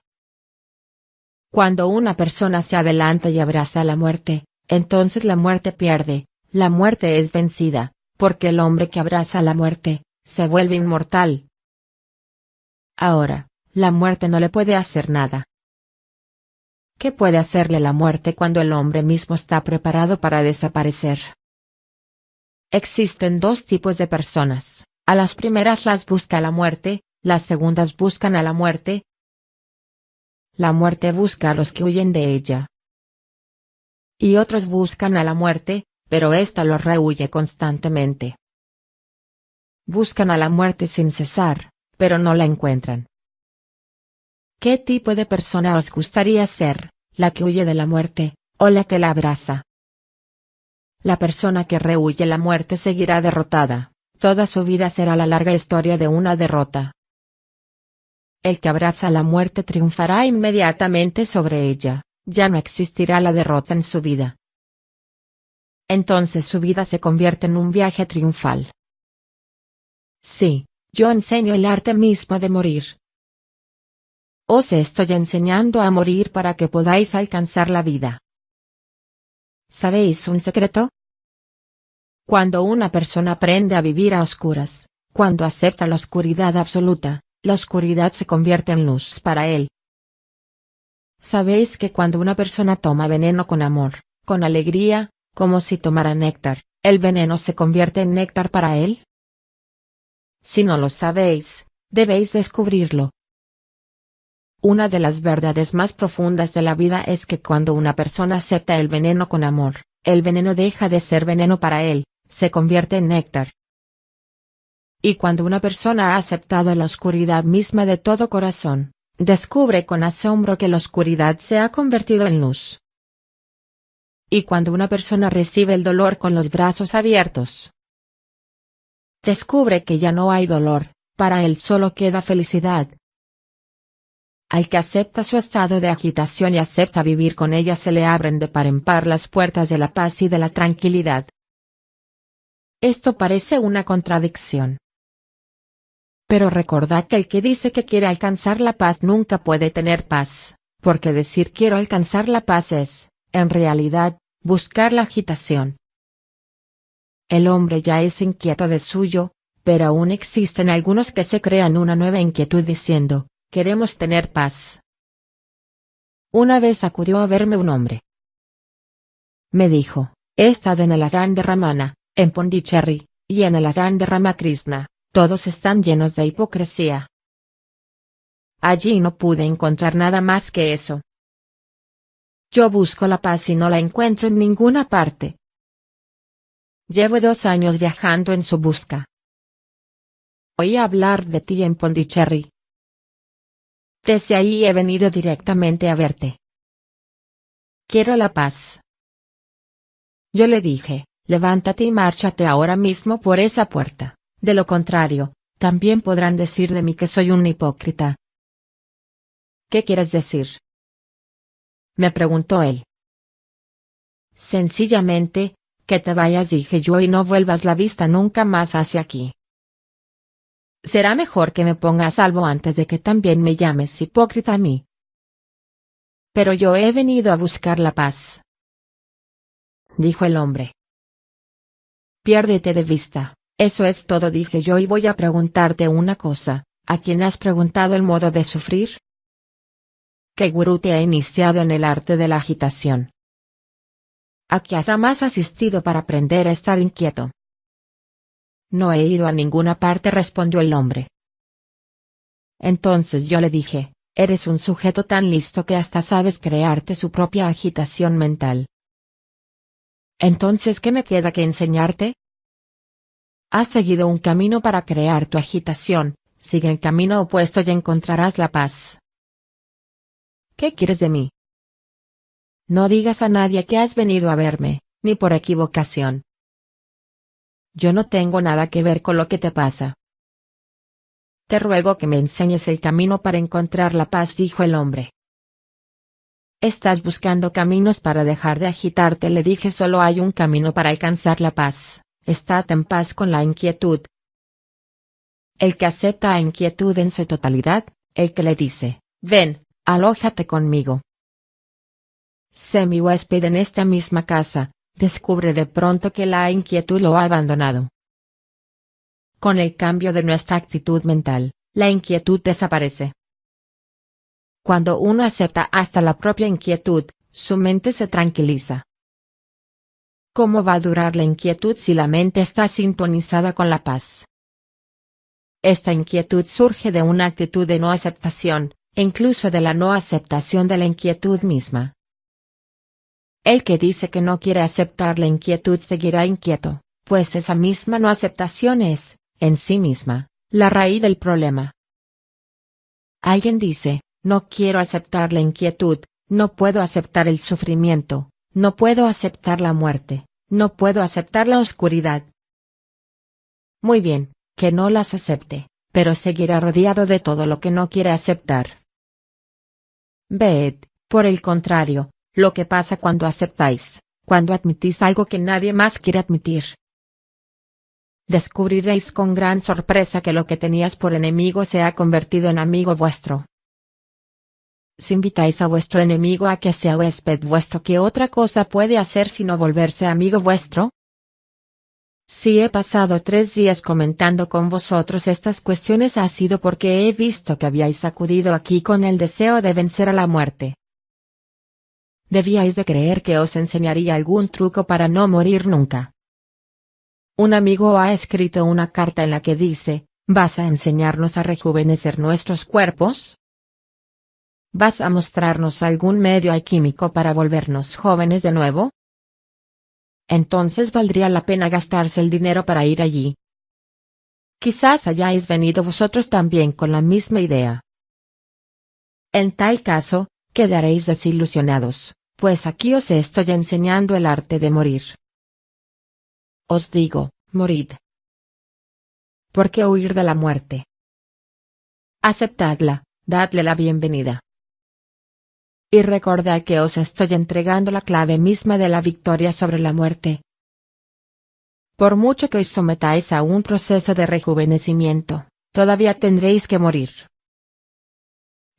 Cuando una persona se adelanta y abraza a la muerte, entonces la muerte pierde, la muerte es vencida, porque el hombre que abraza a la muerte, se vuelve inmortal. Ahora, la muerte no le puede hacer nada. ¿Qué puede hacerle la muerte cuando el hombre mismo está preparado para desaparecer? Existen 2 tipos de personas, a las primeras las busca la muerte, las segundas buscan a la muerte. La muerte busca a los que huyen de ella. Y otros buscan a la muerte, pero ésta los rehuye constantemente. Buscan a la muerte sin cesar, pero no la encuentran. ¿Qué tipo de persona os gustaría ser, la que huye de la muerte, o la que la abraza? La persona que rehuye la muerte seguirá derrotada, toda su vida será la larga historia de una derrota. El que abraza la muerte triunfará inmediatamente sobre ella, ya no existirá la derrota en su vida. Entonces su vida se convierte en un viaje triunfal. Sí, yo enseño el arte mismo de morir. Os estoy enseñando a morir para que podáis alcanzar la vida. ¿Sabéis un secreto? Cuando una persona aprende a vivir a oscuras, cuando acepta la oscuridad absoluta, la oscuridad se convierte en luz para él. ¿Sabéis que cuando una persona toma veneno con amor, con alegría, como si tomara néctar, el veneno se convierte en néctar para él? Si no lo sabéis, debéis descubrirlo. Una de las verdades más profundas de la vida es que cuando una persona acepta el veneno con amor, el veneno deja de ser veneno para él, se convierte en néctar. Y cuando una persona ha aceptado la oscuridad misma de todo corazón, descubre con asombro que la oscuridad se ha convertido en luz. Y cuando una persona recibe el dolor con los brazos abiertos, descubre que ya no hay dolor, para él solo queda felicidad. Al que acepta su estado de agitación y acepta vivir con ella se le abren de par en par las puertas de la paz y de la tranquilidad. Esto parece una contradicción. Pero recordad que el que dice que quiere alcanzar la paz nunca puede tener paz, porque decir quiero alcanzar la paz es, en realidad, buscar la agitación. El hombre ya es inquieto de suyo, pero aún existen algunos que se crean una nueva inquietud diciendo, queremos tener paz. Una vez acudió a verme un hombre. Me dijo, he estado en el Ashram de Ramana, en Pondicherry, y en el Ashram de Ramakrishna, todos están llenos de hipocresía. Allí no pude encontrar nada más que eso. Yo busco la paz y no la encuentro en ninguna parte. Llevo 2 años viajando en su busca. Oí hablar de ti en Pondicherry. Desde ahí he venido directamente a verte. Quiero la paz. Yo le dije, levántate y márchate ahora mismo por esa puerta, de lo contrario, también podrán decir de mí que soy un hipócrita. ¿Qué quieres decir?, me preguntó él. Sencillamente, que te vayas, dije yo, y no vuelvas la vista nunca más hacia aquí. Será mejor que me ponga a salvo antes de que también me llames hipócrita a mí. Pero yo he venido a buscar la paz, dijo el hombre. Piérdete de vista, eso es todo, dije yo, y voy a preguntarte una cosa, ¿a quién has preguntado el modo de sufrir? ¿Qué gurú te ha iniciado en el arte de la agitación? ¿A qué ashram has asistido para aprender a estar inquieto? No he ido a ninguna parte, respondió el hombre. Entonces yo le dije, eres un sujeto tan listo que hasta sabes crearte su propia agitación mental. Entonces, ¿qué me queda que enseñarte? Has seguido un camino para crear tu agitación, sigue el camino opuesto y encontrarás la paz. ¿Qué quieres de mí? No digas a nadie que has venido a verme, ni por equivocación. Yo no tengo nada que ver con lo que te pasa. Te ruego que me enseñes el camino para encontrar la paz, dijo el hombre. Estás buscando caminos para dejar de agitarte, le dije, solo hay un camino para alcanzar la paz, estate en paz con la inquietud. El que acepta a inquietud en su totalidad, el que le dice, ven, alójate conmigo. Sé mi huésped en esta misma casa, descubre de pronto que la inquietud lo ha abandonado. Con el cambio de nuestra actitud mental, la inquietud desaparece. Cuando uno acepta hasta la propia inquietud, su mente se tranquiliza. ¿Cómo va a durar la inquietud si la mente está sintonizada con la paz? Esta inquietud surge de una actitud de no aceptación, e incluso de la no aceptación de la inquietud misma. El que dice que no quiere aceptar la inquietud seguirá inquieto, pues esa misma no aceptación es, en sí misma, la raíz del problema. Alguien dice, no quiero aceptar la inquietud, no puedo aceptar el sufrimiento, no puedo aceptar la muerte, no puedo aceptar la oscuridad. Muy bien, que no las acepte, pero seguirá rodeado de todo lo que no quiere aceptar. Ved, por el contrario, lo que pasa cuando aceptáis, cuando admitís algo que nadie más quiere admitir. Descubriréis con gran sorpresa que lo que tenías por enemigo se ha convertido en amigo vuestro. Si invitáis a vuestro enemigo a que sea huésped vuestro, ¿qué otra cosa puede hacer sino volverse amigo vuestro? Si he pasado 3 días comentando con vosotros estas cuestiones ha sido porque he visto que habíais acudido aquí con el deseo de vencer a la muerte. Debíais de creer que os enseñaría algún truco para no morir nunca. Un amigo ha escrito una carta en la que dice, ¿vas a enseñarnos a rejuvenecer nuestros cuerpos? ¿Vas a mostrarnos algún medio alquímico para volvernos jóvenes de nuevo? Entonces valdría la pena gastarse el dinero para ir allí. Quizás hayáis venido vosotros también con la misma idea. En tal caso, quedaréis desilusionados, pues aquí os estoy enseñando el arte de morir. Os digo, morid. ¿Por qué huir de la muerte? Aceptadla, dadle la bienvenida. Y recordad que os estoy entregando la clave misma de la victoria sobre la muerte. Por mucho que os sometáis a un proceso de rejuvenecimiento, todavía tendréis que morir.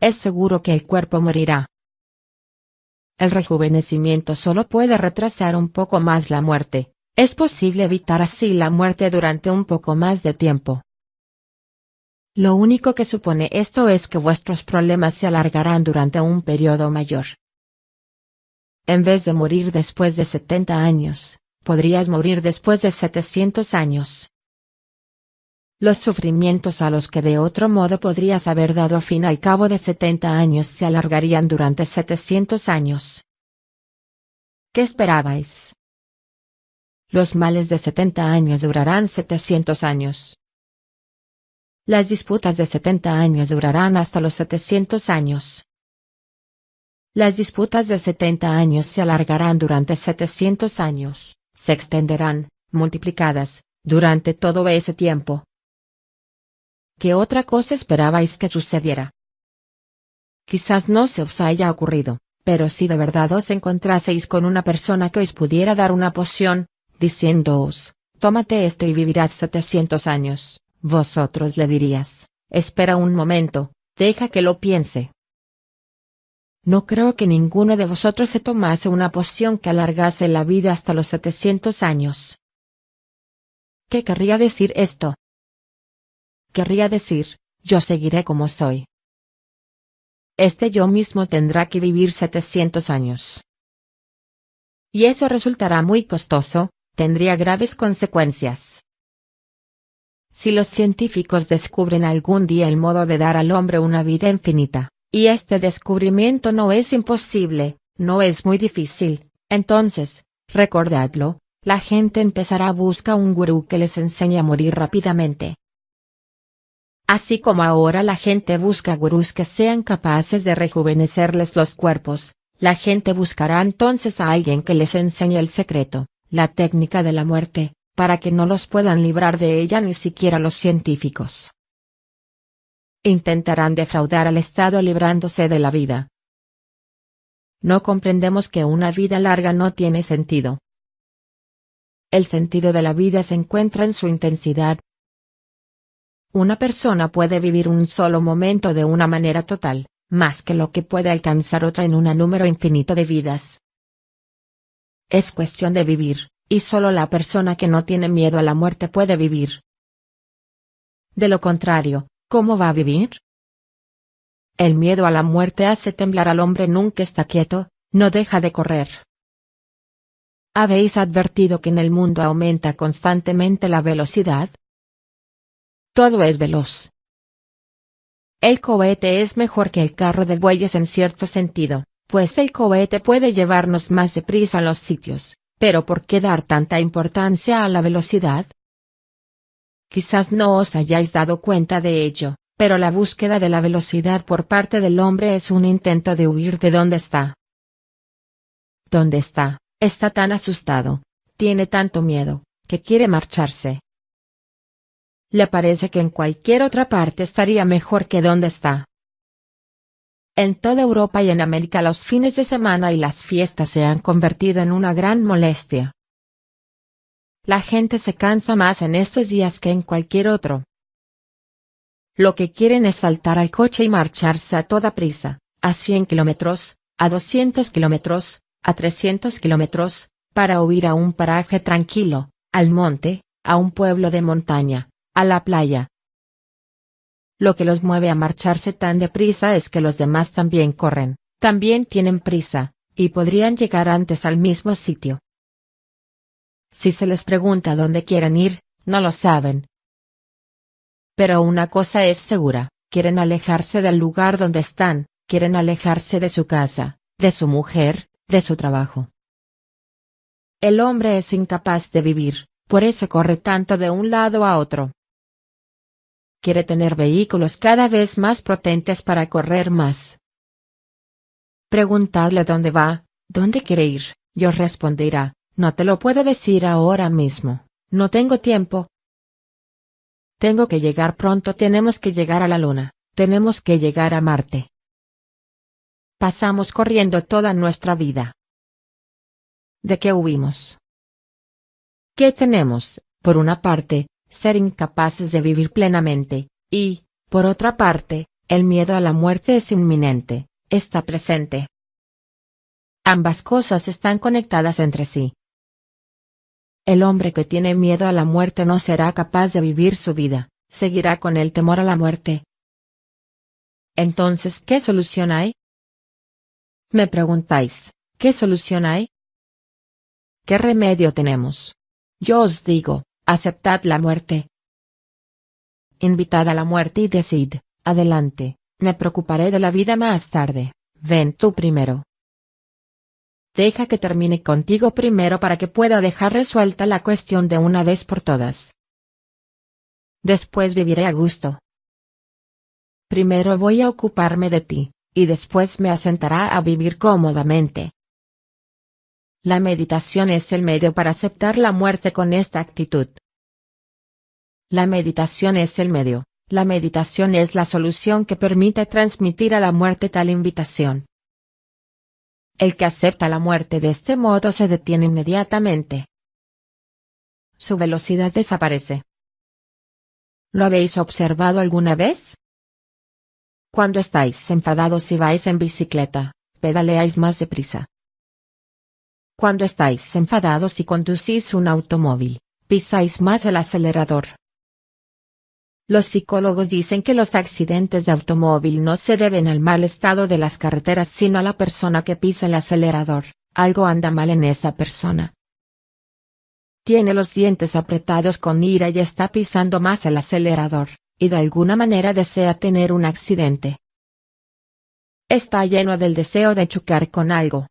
Es seguro que el cuerpo morirá. El rejuvenecimiento solo puede retrasar un poco más la muerte, es posible evitar así la muerte durante un poco más de tiempo. Lo único que supone esto es que vuestros problemas se alargarán durante un periodo mayor. En vez de morir después de 70 años, podrías morir después de 700 años. Los sufrimientos a los que de otro modo podrías haber dado fin al cabo de 70 años se alargarían durante 700 años. ¿Qué esperabais? Los males de 70 años durarán 700 años. Las disputas de 70 años durarán hasta los 700 años. Las disputas de 70 años se alargarán durante 700 años, se extenderán, multiplicadas, durante todo ese tiempo. ¿Qué otra cosa esperabais que sucediera? Quizás no se os haya ocurrido, pero si de verdad os encontraseis con una persona que os pudiera dar una poción, diciéndoos, tómate esto y vivirás 700 años, vosotros le dirías, espera un momento, deja que lo piense. No creo que ninguno de vosotros se tomase una poción que alargase la vida hasta los 700 años. ¿Qué querría decir esto? Querría decir, yo seguiré como soy. Este yo mismo tendrá que vivir 700 años. Y eso resultará muy costoso, tendría graves consecuencias. Si los científicos descubren algún día el modo de dar al hombre una vida infinita, y este descubrimiento no es imposible, no es muy difícil, entonces, recordadlo, la gente empezará a buscar un gurú que les enseñe a morir rápidamente. Así como ahora la gente busca gurús que sean capaces de rejuvenecerles los cuerpos, la gente buscará entonces a alguien que les enseñe el secreto, la técnica de la muerte, para que no los puedan librar de ella ni siquiera los científicos. Intentarán defraudar al Estado librándose de la vida. No comprendemos que una vida larga no tiene sentido. El sentido de la vida se encuentra en su intensidad. Una persona puede vivir un solo momento de una manera total, más que lo que puede alcanzar otra en un número infinito de vidas. Es cuestión de vivir, y solo la persona que no tiene miedo a la muerte puede vivir. De lo contrario, ¿cómo va a vivir? El miedo a la muerte hace temblar al hombre, nunca está quieto, no deja de correr. ¿Habéis advertido que en el mundo aumenta constantemente la velocidad? Todo es veloz. El cohete es mejor que el carro de bueyes en cierto sentido, pues el cohete puede llevarnos más deprisa a los sitios, pero ¿por qué dar tanta importancia a la velocidad? Quizás no os hayáis dado cuenta de ello, pero la búsqueda de la velocidad por parte del hombre es un intento de huir de donde está. ¿Dónde está? Está tan asustado, tiene tanto miedo, que quiere marcharse. Le parece que en cualquier otra parte estaría mejor que donde está. En toda Europa y en América los fines de semana y las fiestas se han convertido en una gran molestia. La gente se cansa más en estos días que en cualquier otro. Lo que quieren es saltar al coche y marcharse a toda prisa, a 100 kilómetros, a 200 kilómetros, a 300 kilómetros, para huir a un paraje tranquilo, al monte, a un pueblo de montaña, a la playa. Lo que los mueve a marcharse tan deprisa es que los demás también corren, también tienen prisa, y podrían llegar antes al mismo sitio. Si se les pregunta dónde quieren ir, no lo saben. Pero una cosa es segura, quieren alejarse del lugar donde están, quieren alejarse de su casa, de su mujer, de su trabajo. El hombre es incapaz de vivir, por eso corre tanto de un lado a otro. Quiere tener vehículos cada vez más potentes para correr más. Preguntadle dónde va, dónde quiere ir, y os responderá, no te lo puedo decir ahora mismo, no tengo tiempo. Tengo que llegar pronto, tenemos que llegar a la Luna, tenemos que llegar a Marte. Pasamos corriendo toda nuestra vida. ¿De qué huimos? ¿Qué tenemos? Por una parte, ser incapaces de vivir plenamente, y, por otra parte, el miedo a la muerte es inminente, está presente. Ambas cosas están conectadas entre sí. El hombre que tiene miedo a la muerte no será capaz de vivir su vida, seguirá con el temor a la muerte. Entonces, ¿qué solución hay? Me preguntáis, ¿qué solución hay? ¿Qué remedio tenemos? Yo os digo, aceptad la muerte. Invitad a la muerte y decid, adelante, me preocuparé de la vida más tarde, ven tú primero. Deja que termine contigo primero para que pueda dejar resuelta la cuestión de una vez por todas. Después viviré a gusto. Primero voy a ocuparme de ti, y después me asentará a vivir cómodamente. La meditación es el medio para aceptar la muerte con esta actitud. La meditación es el medio, la meditación es la solución que permite transmitir a la muerte tal invitación. El que acepta la muerte de este modo se detiene inmediatamente. Su velocidad desaparece. ¿Lo habéis observado alguna vez? Cuando estáis enfadados y vais en bicicleta, pedaleáis más deprisa. Cuando estáis enfadados y conducís un automóvil, pisáis más el acelerador. Los psicólogos dicen que los accidentes de automóvil no se deben al mal estado de las carreteras sino a la persona que pisa el acelerador, algo anda mal en esa persona. Tiene los dientes apretados con ira y está pisando más el acelerador, y de alguna manera desea tener un accidente. Está lleno del deseo de chocar con algo.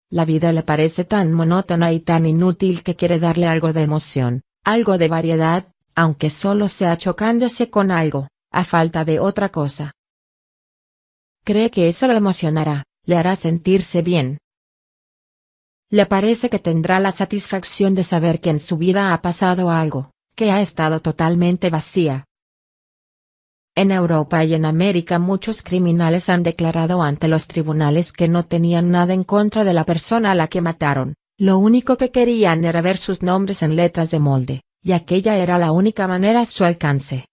La vida le parece tan monótona y tan inútil que quiere darle algo de emoción, algo de variedad, aunque solo sea chocándose con algo, a falta de otra cosa. Cree que eso lo emocionará, le hará sentirse bien. Le parece que tendrá la satisfacción de saber que en su vida ha pasado algo, que ha estado totalmente vacía. En Europa y en América muchos criminales han declarado ante los tribunales que no tenían nada en contra de la persona a la que mataron, lo único que querían era ver sus nombres en letras de molde, y aquella era la única manera a su alcance.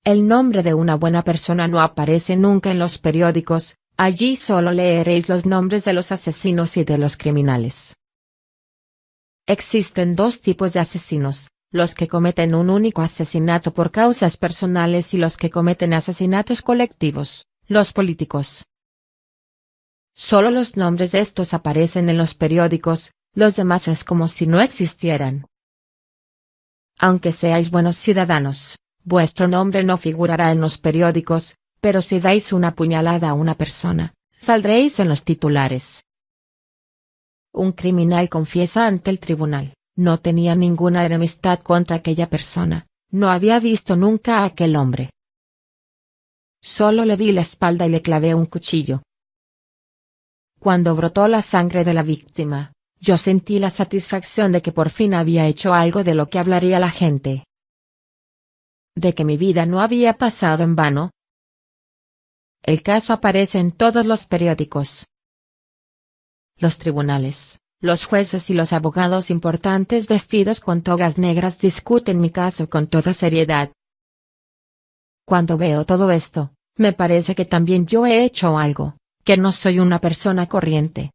El nombre de una buena persona no aparece nunca en los periódicos, allí solo leeréis los nombres de los asesinos y de los criminales. Existen dos tipos de asesinos, los que cometen un único asesinato por causas personales y los que cometen asesinatos colectivos, los políticos. Solo los nombres de estos aparecen en los periódicos, los demás es como si no existieran. Aunque seáis buenos ciudadanos, vuestro nombre no figurará en los periódicos, pero si dais una puñalada a una persona, saldréis en los titulares. Un criminal confiesa ante el tribunal, no tenía ninguna enemistad contra aquella persona, no había visto nunca a aquel hombre. Solo le vi la espalda y le clavé un cuchillo. Cuando brotó la sangre de la víctima, yo sentí la satisfacción de que por fin había hecho algo de lo que hablaría la gente. De que mi vida no había pasado en vano. El caso aparece en todos los periódicos. Los tribunales, los jueces y los abogados importantes vestidos con togas negras discuten mi caso con toda seriedad. Cuando veo todo esto, me parece que también yo he hecho algo, que no soy una persona corriente.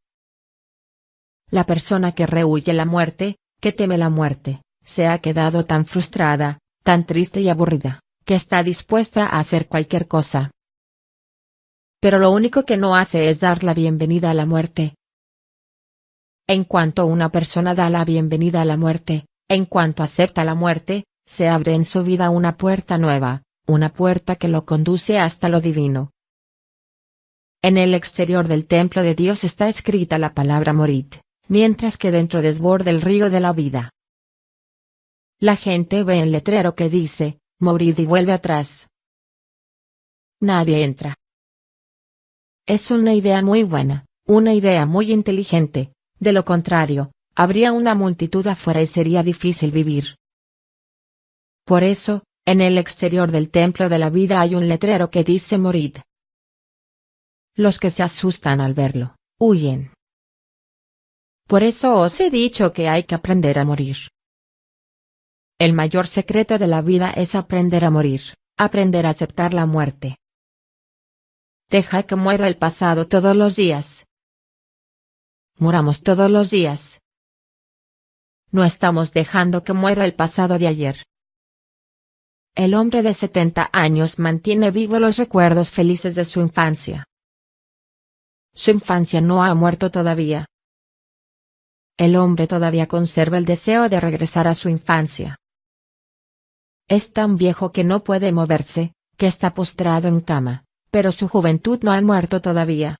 La persona que rehúye la muerte, que teme la muerte, se ha quedado tan frustrada, tan triste y aburrida, que está dispuesta a hacer cualquier cosa. Pero lo único que no hace es dar la bienvenida a la muerte. En cuanto una persona da la bienvenida a la muerte, en cuanto acepta la muerte, se abre en su vida una puerta nueva, una puerta que lo conduce hasta lo divino. En el exterior del templo de Dios está escrita la palabra morid, mientras que dentro desborda el río de la vida. La gente ve el letrero que dice, morid y vuelve atrás. Nadie entra. Es una idea muy buena, una idea muy inteligente, de lo contrario, habría una multitud afuera y sería difícil vivir. Por eso, en el exterior del templo de la vida hay un letrero que dice morid. Los que se asustan al verlo, huyen. Por eso os he dicho que hay que aprender a morir. El mayor secreto de la vida es aprender a morir, aprender a aceptar la muerte. Deja que muera el pasado todos los días. Muramos todos los días. No estamos dejando que muera el pasado de ayer. El hombre de 70 años mantiene vivos los recuerdos felices de su infancia. Su infancia no ha muerto todavía. El hombre todavía conserva el deseo de regresar a su infancia. Es tan viejo que no puede moverse, que está postrado en cama, pero su juventud no ha muerto todavía.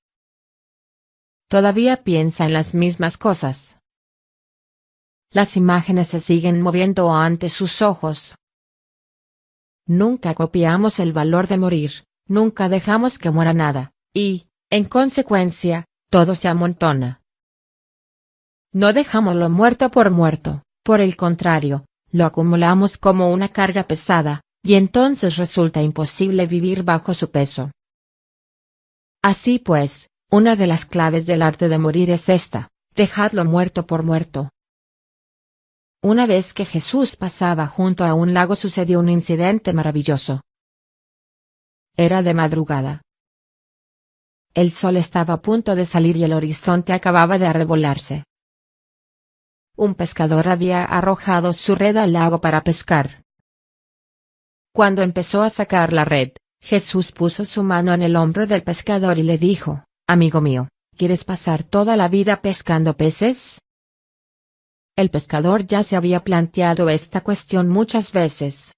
Todavía piensa en las mismas cosas. Las imágenes se siguen moviendo ante sus ojos. Nunca copiamos el valor de morir, nunca dejamos que muera nada, y, en consecuencia, todo se amontona. No dejamos lo muerto, por el contrario, lo acumulamos como una carga pesada, y entonces resulta imposible vivir bajo su peso. Así pues, una de las claves del arte de morir es esta: dejadlo muerto por muerto. Una vez que Jesús pasaba junto a un lago sucedió un incidente maravilloso. Era de madrugada. El sol estaba a punto de salir y el horizonte acababa de arrebolarse. Un pescador había arrojado su red al lago para pescar. Cuando empezó a sacar la red, Jesús puso su mano en el hombro del pescador y le dijo: «Amigo mío, ¿quieres pasar toda la vida pescando peces?». El pescador ya se había planteado esta cuestión muchas veces.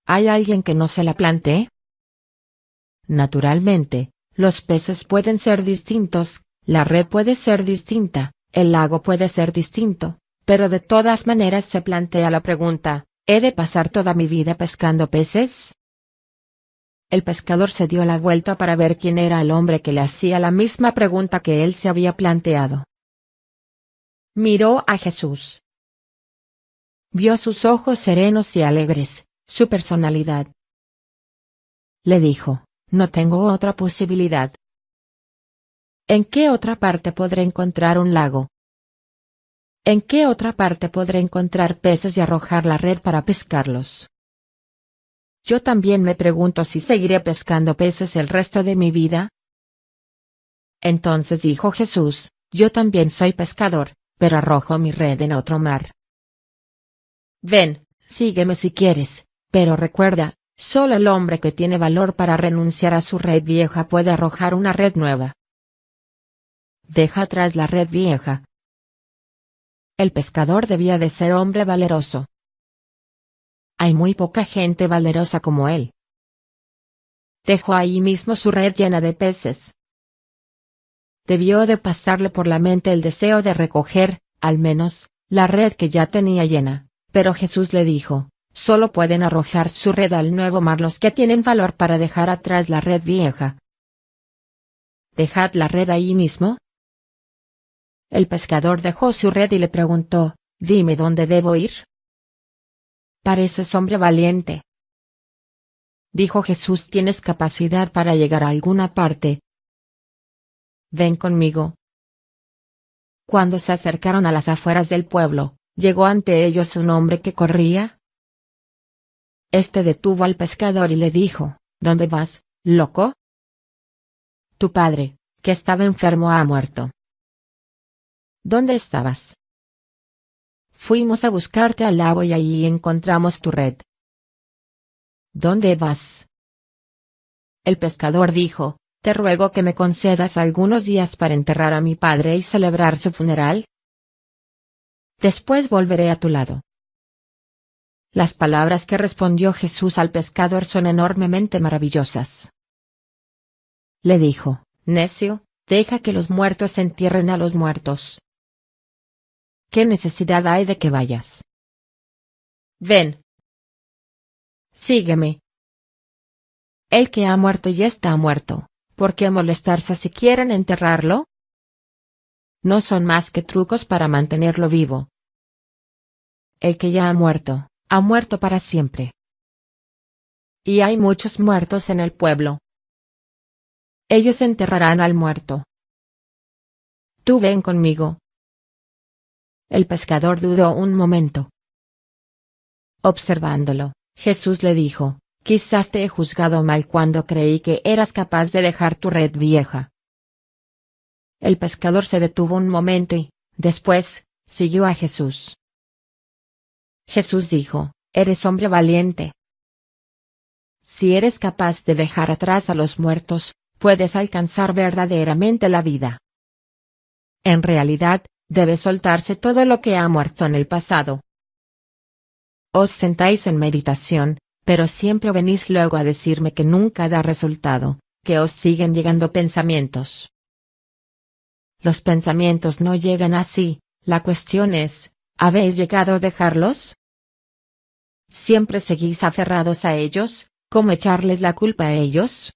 ¿Hay alguien que no se la plantee? Naturalmente, los peces pueden ser distintos, la red puede ser distinta, el lago puede ser distinto, pero de todas maneras se plantea la pregunta: ¿he de pasar toda mi vida pescando peces? El pescador se dio la vuelta para ver quién era el hombre que le hacía la misma pregunta que él se había planteado. Miró a Jesús. Vio sus ojos serenos y alegres, su personalidad. Le dijo: «No tengo otra posibilidad». ¿En qué otra parte podré encontrar un lago? ¿En qué otra parte podré encontrar peces y arrojar la red para pescarlos? Yo también me pregunto si seguiré pescando peces el resto de mi vida. Entonces dijo Jesús: «Yo también soy pescador, pero arrojo mi red en otro mar. Ven, sígueme si quieres, pero recuerda, solo el hombre que tiene valor para renunciar a su red vieja puede arrojar una red nueva. Deja atrás la red vieja». El pescador debía de ser hombre valeroso. Hay muy poca gente valerosa como él. Dejó ahí mismo su red llena de peces. Debió de pasarle por la mente el deseo de recoger, al menos, la red que ya tenía llena, pero Jesús le dijo: «Solo pueden arrojar su red al nuevo mar los que tienen valor para dejar atrás la red vieja». ¿Dejad la red ahí mismo? El pescador dejó su red y le preguntó: «Dime dónde debo ir». «Pareces hombre valiente», dijo Jesús. «¿Tienes capacidad para llegar a alguna parte? Ven conmigo». Cuando se acercaron a las afueras del pueblo, llegó ante ellos un hombre que corría. Este detuvo al pescador y le dijo: «¿Dónde vas, loco? Tu padre, que estaba enfermo, ha muerto». «¿Dónde estabas?» «Fuimos a buscarte al lago y allí encontramos tu red». «¿Dónde vas?» El pescador dijo: «Te ruego que me concedas algunos días para enterrar a mi padre y celebrar su funeral. Después volveré a tu lado». Las palabras que respondió Jesús al pescador son enormemente maravillosas. Le dijo: «Necio, deja que los muertos entierren a los muertos. ¿Qué necesidad hay de que vayas? Ven. Sígueme. El que ha muerto ya está muerto, ¿por qué molestarse si quieren enterrarlo? No son más que trucos para mantenerlo vivo. El que ya ha muerto para siempre. Y hay muchos muertos en el pueblo. Ellos enterrarán al muerto. Tú ven conmigo. El pescador dudó un momento. Observándolo, Jesús le dijo, quizás te he juzgado mal cuando creí que eras capaz de dejar tu red vieja. El pescador se detuvo un momento y, después, siguió a Jesús. Jesús dijo, eres hombre valiente. Si eres capaz de dejar atrás a los muertos, puedes alcanzar verdaderamente la vida. En realidad, debe soltarse todo lo que ha muerto en el pasado. Os sentáis en meditación, pero siempre venís luego a decirme que nunca da resultado, que os siguen llegando pensamientos. Los pensamientos no llegan así, la cuestión es, ¿habéis llegado a dejarlos? ¿Siempre seguís aferrados a ellos? ¿Cómo echarles la culpa a ellos?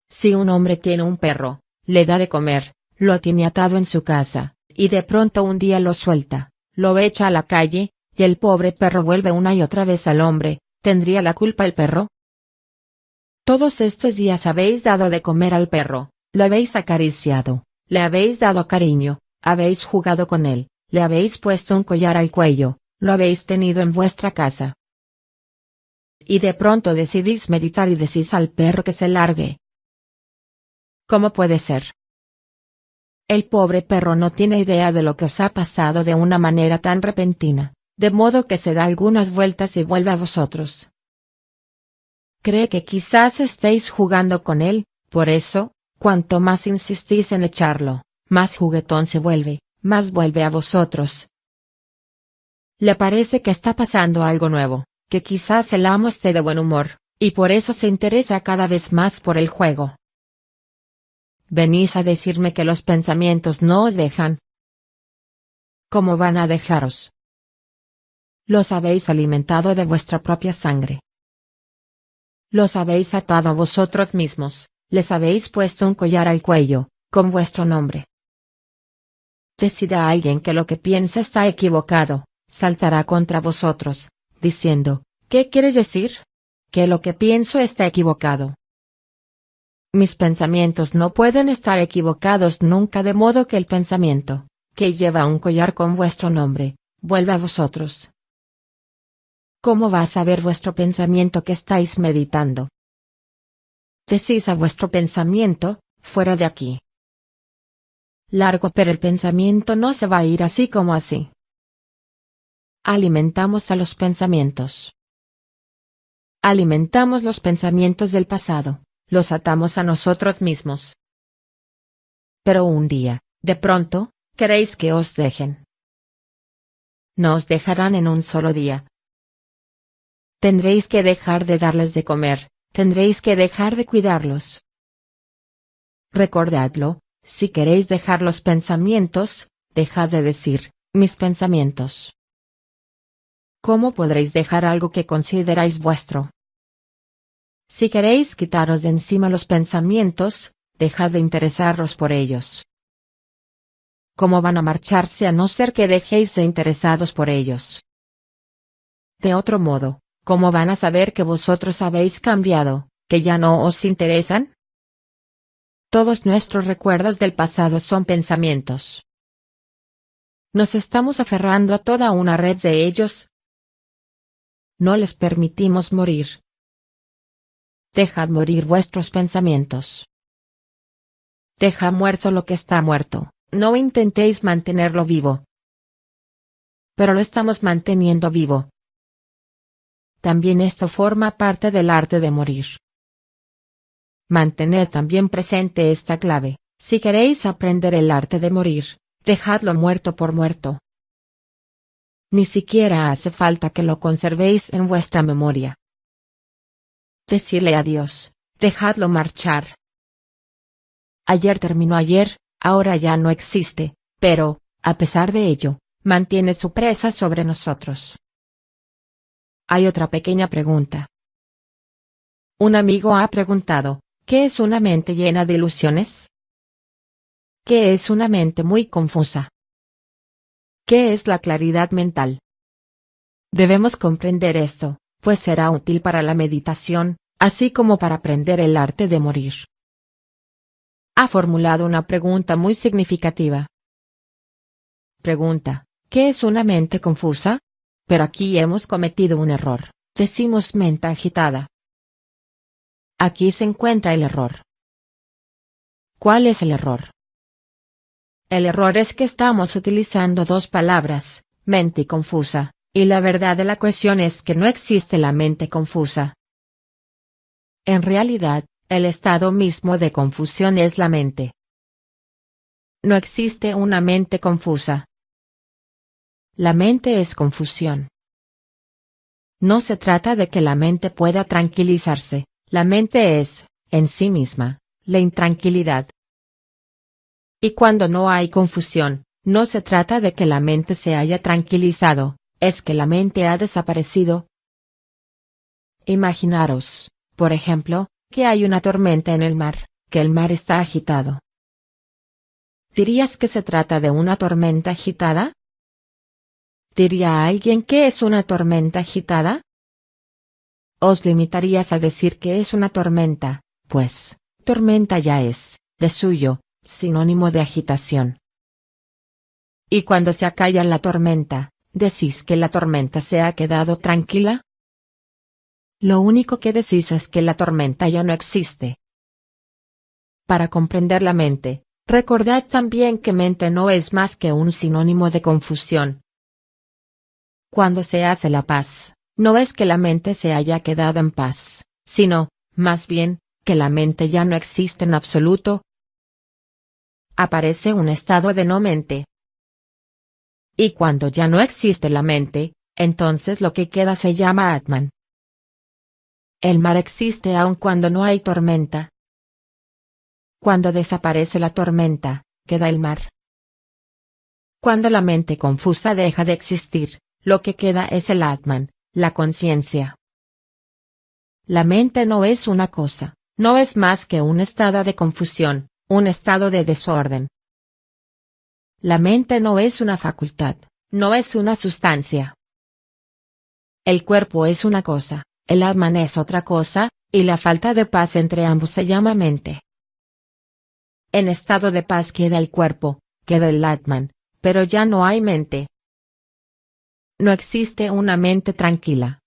Si un hombre tiene un perro, le da de comer, lo tiene atado en su casa, y de pronto un día lo suelta, lo echa a la calle, y el pobre perro vuelve una y otra vez al hombre, ¿tendría la culpa el perro? Todos estos días habéis dado de comer al perro, lo habéis acariciado, le habéis dado cariño, habéis jugado con él, le habéis puesto un collar al cuello, lo habéis tenido en vuestra casa. Y de pronto decidís meditar y decís al perro que se largue. ¿Cómo puede ser? El pobre perro no tiene idea de lo que os ha pasado de una manera tan repentina, de modo que se da algunas vueltas y vuelve a vosotros. Cree que quizás estéis jugando con él, por eso, cuanto más insistís en echarlo, más juguetón se vuelve, más vuelve a vosotros. Le parece que está pasando algo nuevo, que quizás el amo esté de buen humor, y por eso se interesa cada vez más por el juego. Venís a decirme que los pensamientos no os dejan. ¿Cómo van a dejaros? Los habéis alimentado de vuestra propia sangre. Los habéis atado a vosotros mismos, les habéis puesto un collar al cuello, con vuestro nombre. Decida a alguien que lo que piensa está equivocado, saltará contra vosotros, diciendo, ¿qué quieres decir? Que lo que pienso está equivocado. Mis pensamientos no pueden estar equivocados nunca, de modo que el pensamiento, que lleva un collar con vuestro nombre, vuelve a vosotros. ¿Cómo va a saber vuestro pensamiento que estáis meditando? Decís a vuestro pensamiento, fuera de aquí. Largo, pero el pensamiento no se va a ir así como así. Alimentamos a los pensamientos. Alimentamos los pensamientos del pasado, los atamos a nosotros mismos. Pero un día, de pronto, queréis que os dejen. No os dejarán en un solo día. Tendréis que dejar de darles de comer, tendréis que dejar de cuidarlos. Recordadlo, si queréis dejar los pensamientos, dejad de decir, mis pensamientos. ¿Cómo podréis dejar algo que consideráis vuestro? Si queréis quitaros de encima los pensamientos, dejad de interesaros por ellos. ¿Cómo van a marcharse a no ser que dejéis de interesados por ellos? De otro modo, ¿cómo van a saber que vosotros habéis cambiado, que ya no os interesan? Todos nuestros recuerdos del pasado son pensamientos. Nos estamos aferrando a toda una red de ellos. No les permitimos morir. Dejad morir vuestros pensamientos. Deja muerto lo que está muerto, no intentéis mantenerlo vivo. Pero lo estamos manteniendo vivo. También esto forma parte del arte de morir. Mantened también presente esta clave, si queréis aprender el arte de morir, dejadlo muerto por muerto. Ni siquiera hace falta que lo conservéis en vuestra memoria. Decidle a Dios, dejadlo marchar. Ayer terminó ayer, ahora ya no existe, pero, a pesar de ello, mantiene su presa sobre nosotros. Hay otra pequeña pregunta. Un amigo ha preguntado, ¿qué es una mente llena de ilusiones? ¿Qué es una mente muy confusa? ¿Qué es la claridad mental? Debemos comprender esto, pues será útil para la meditación, así como para aprender el arte de morir. Ha formulado una pregunta muy significativa. Pregunta, ¿qué es una mente confusa? Pero aquí hemos cometido un error, decimos mente agitada. Aquí se encuentra el error. ¿Cuál es el error? El error es que estamos utilizando dos palabras, mente y confusa, y la verdad de la cuestión es que no existe la mente confusa. En realidad, el estado mismo de confusión es la mente. No existe una mente confusa. La mente es confusión. No se trata de que la mente pueda tranquilizarse, la mente es, en sí misma, la intranquilidad. Y cuando no hay confusión, no se trata de que la mente se haya tranquilizado, es que la mente ha desaparecido. Imaginaros, por ejemplo, que hay una tormenta en el mar, que el mar está agitado. ¿Dirías que se trata de una tormenta agitada? ¿Diría alguien que es una tormenta agitada? Os limitarías a decir que es una tormenta, pues, tormenta ya es, de suyo, sinónimo de agitación. Y cuando se acalla la tormenta, ¿decís que la tormenta se ha quedado tranquila? Lo único que decís es que la tormenta ya no existe. Para comprender la mente, recordad también que mente no es más que un sinónimo de confusión. Cuando se hace la paz, no es que la mente se haya quedado en paz, sino, más bien, que la mente ya no existe en absoluto. Aparece un estado de no mente. Y cuando ya no existe la mente, entonces lo que queda se llama Atman. El mar existe aun cuando no hay tormenta. Cuando desaparece la tormenta, queda el mar. Cuando la mente confusa deja de existir, lo que queda es el Atman, la conciencia. La mente no es una cosa, no es más que un estado de confusión, un estado de desorden. La mente no es una facultad, no es una sustancia. El cuerpo es una cosa, el Atman es otra cosa, y la falta de paz entre ambos se llama mente. En estado de paz queda el cuerpo, queda el Atman, pero ya no hay mente. No existe una mente tranquila.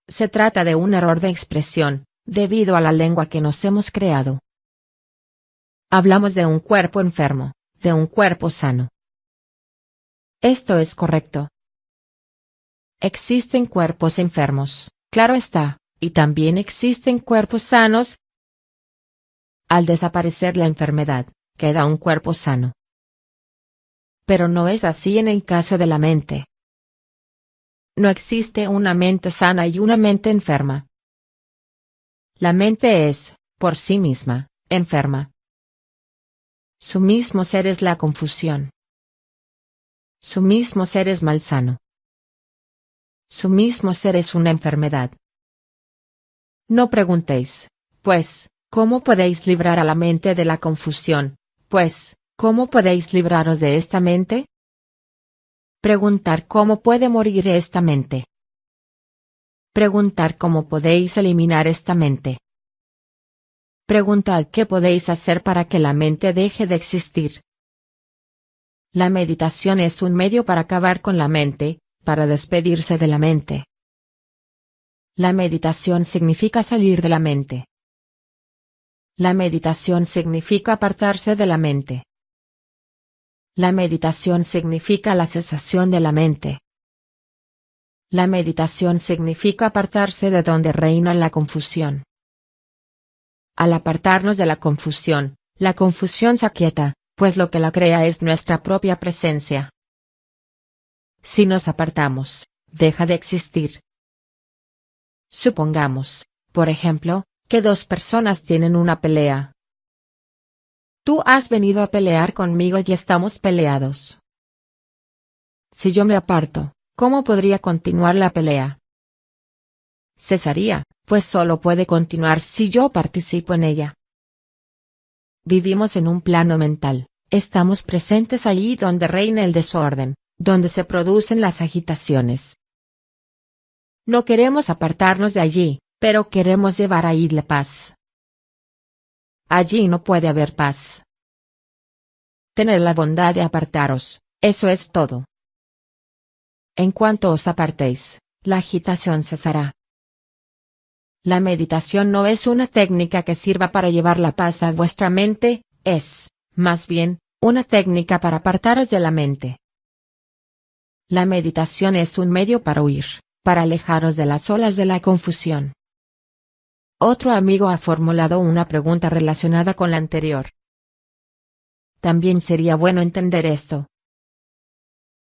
Se trata de un error de expresión, debido a la lengua que nos hemos creado. Hablamos de un cuerpo enfermo, de un cuerpo sano. Esto es correcto. Existen cuerpos enfermos, claro está, y también existen cuerpos sanos. Al desaparecer la enfermedad, queda un cuerpo sano. Pero no es así en el caso de la mente. No existe una mente sana y una mente enferma. La mente es, por sí misma, enferma. Su mismo ser es la confusión. Su mismo ser es malsano. Su mismo ser es una enfermedad. No preguntéis, pues, ¿cómo podéis librar a la mente de la confusión? Pues, ¿cómo podéis libraros de esta mente? Preguntar cómo puede morir esta mente. Preguntar cómo podéis eliminar esta mente. Preguntad qué podéis hacer para que la mente deje de existir. La meditación es un medio para acabar con la mente, para despedirse de la mente. La meditación significa salir de la mente. La meditación significa apartarse de la mente. La meditación significa la cesación de la mente. La meditación significa apartarse de donde reina la confusión. Al apartarnos de la confusión se aquieta, pues lo que la crea es nuestra propia presencia. Si nos apartamos, deja de existir. Supongamos, por ejemplo, que dos personas tienen una pelea. Tú has venido a pelear conmigo y estamos peleados. Si yo me aparto, ¿Cómo podría continuar la pelea? Cesaría, pues solo puede continuar si yo participo en ella. Vivimos en un plano mental, estamos presentes allí donde reina el desorden, donde se producen las agitaciones. No queremos apartarnos de allí, pero queremos llevar ahí la paz. Allí no puede haber paz. Tened la bondad de apartaros, eso es todo. En cuanto os apartéis, la agitación cesará. La meditación no es una técnica que sirva para llevar la paz a vuestra mente, es, más bien, una técnica para apartaros de la mente. La meditación es un medio para huir, para alejaros de las olas de la confusión. Otro amigo ha formulado una pregunta relacionada con la anterior. También sería bueno entender esto.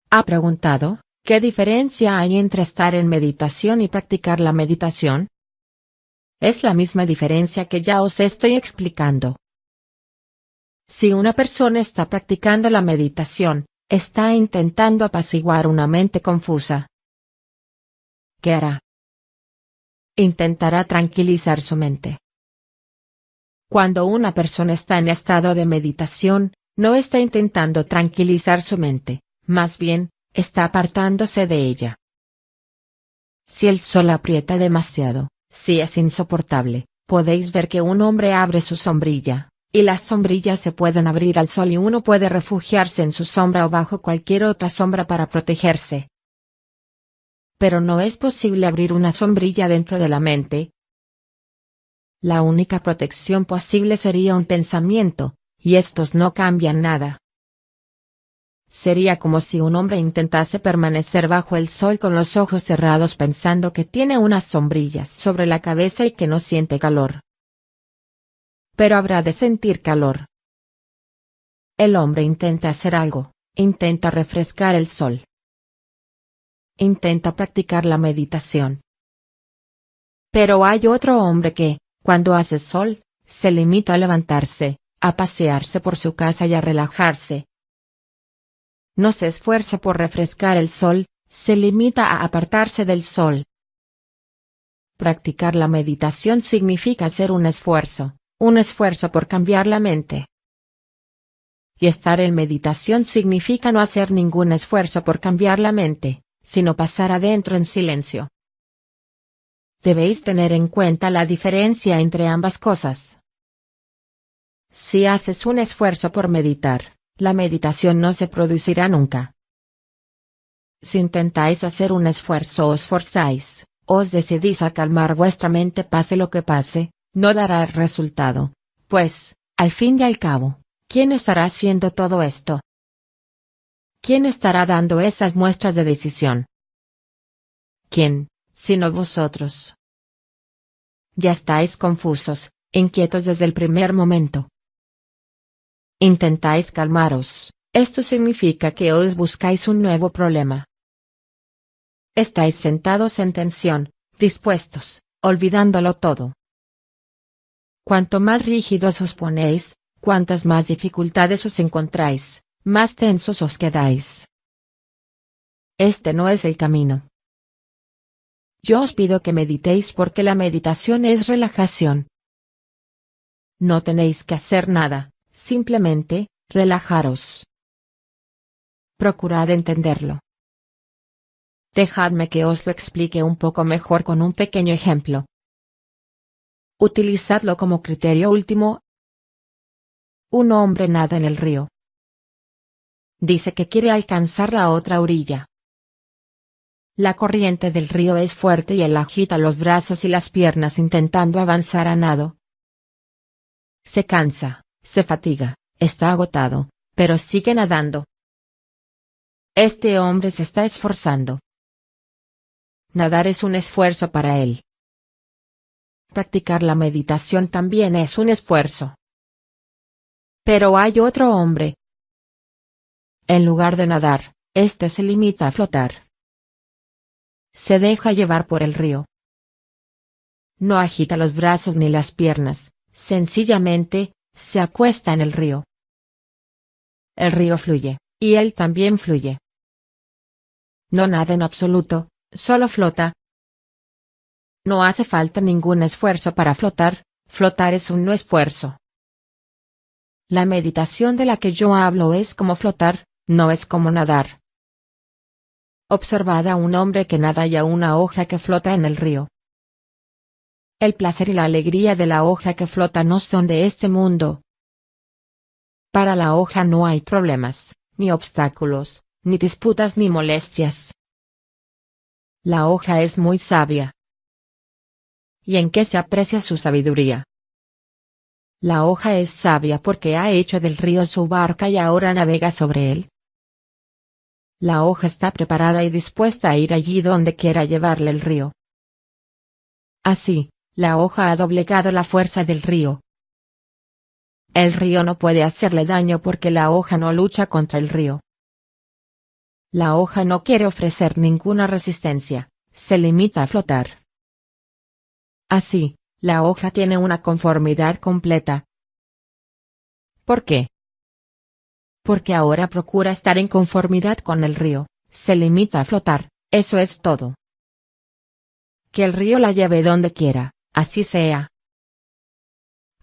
Ha preguntado, ¿qué diferencia hay entre estar en meditación y practicar la meditación? Es la misma diferencia que ya os estoy explicando. Si una persona está practicando la meditación, está intentando apaciguar una mente confusa. ¿Qué hará? Intentará tranquilizar su mente. Cuando una persona está en estado de meditación, no está intentando tranquilizar su mente, más bien, está apartándose de ella. Si el sol aprieta demasiado, si es insoportable, podéis ver que un hombre abre su sombrilla, y las sombrillas se pueden abrir al sol y uno puede refugiarse en su sombra o bajo cualquier otra sombra para protegerse. Pero no es posible abrir una sombrilla dentro de la mente. La única protección posible sería un pensamiento, y estos no cambian nada. Sería como si un hombre intentase permanecer bajo el sol con los ojos cerrados pensando que tiene unas sombrillas sobre la cabeza y que no siente calor. Pero habrá de sentir calor. El hombre intenta hacer algo, intenta refrescar el sol. Intenta practicar la meditación. Pero hay otro hombre que, cuando hace sol, se limita a levantarse, a pasearse por su casa y a relajarse. No se esfuerza por refrescar el sol, se limita a apartarse del sol. Practicar la meditación significa hacer un esfuerzo por cambiar la mente. Y estar en meditación significa no hacer ningún esfuerzo por cambiar la mente, sino pasar adentro en silencio. Debéis tener en cuenta la diferencia entre ambas cosas. Si haces un esfuerzo por meditar, la meditación no se producirá nunca. Si intentáis hacer un esfuerzo o os forzáis, os decidís a calmar vuestra mente pase lo que pase, no dará resultado, pues, al fin y al cabo, ¿quién estará haciendo todo esto? ¿Quién estará dando esas muestras de decisión? ¿Quién, sino vosotros? Ya estáis confusos, inquietos desde el primer momento. Intentáis calmaros, esto significa que os buscáis un nuevo problema. Estáis sentados en tensión, dispuestos, olvidándolo todo. Cuanto más rígidos os ponéis, cuantas más dificultades os encontráis, más tensos os quedáis. Este no es el camino. Yo os pido que meditéis porque la meditación es relajación. No tenéis que hacer nada, simplemente, relajaros. Procurad entenderlo. Dejadme que os lo explique un poco mejor con un pequeño ejemplo. Utilizadlo como criterio último. Un hombre nada en el río. Dice que quiere alcanzar la otra orilla. La corriente del río es fuerte y él agita los brazos y las piernas intentando avanzar a nado. Se cansa, se fatiga, está agotado, pero sigue nadando. Este hombre se está esforzando. Nadar es un esfuerzo para él. Practicar la meditación también es un esfuerzo. Pero hay otro hombre. En lugar de nadar, este se limita a flotar. Se deja llevar por el río. No agita los brazos ni las piernas, sencillamente, se acuesta en el río. El río fluye, y él también fluye. No nada en absoluto, solo flota. No hace falta ningún esfuerzo para flotar, flotar es un no esfuerzo. La meditación de la que yo hablo es como flotar, no es como nadar. Observad a un hombre que nada y a una hoja que flota en el río. El placer y la alegría de la hoja que flota no son de este mundo. Para la hoja no hay problemas, ni obstáculos, ni disputas ni molestias. La hoja es muy sabia. ¿Y en qué se aprecia su sabiduría? La hoja es sabia porque ha hecho del río su barca y ahora navega sobre él. La hoja está preparada y dispuesta a ir allí donde quiera llevarle el río. Así, la hoja ha doblegado la fuerza del río. El río no puede hacerle daño porque la hoja no lucha contra el río. La hoja no quiere ofrecer ninguna resistencia, se limita a flotar. Así, la hoja tiene una conformidad completa. ¿Por qué? Porque ahora procura estar en conformidad con el río, se limita a flotar, eso es todo. Que el río la lleve donde quiera, así sea.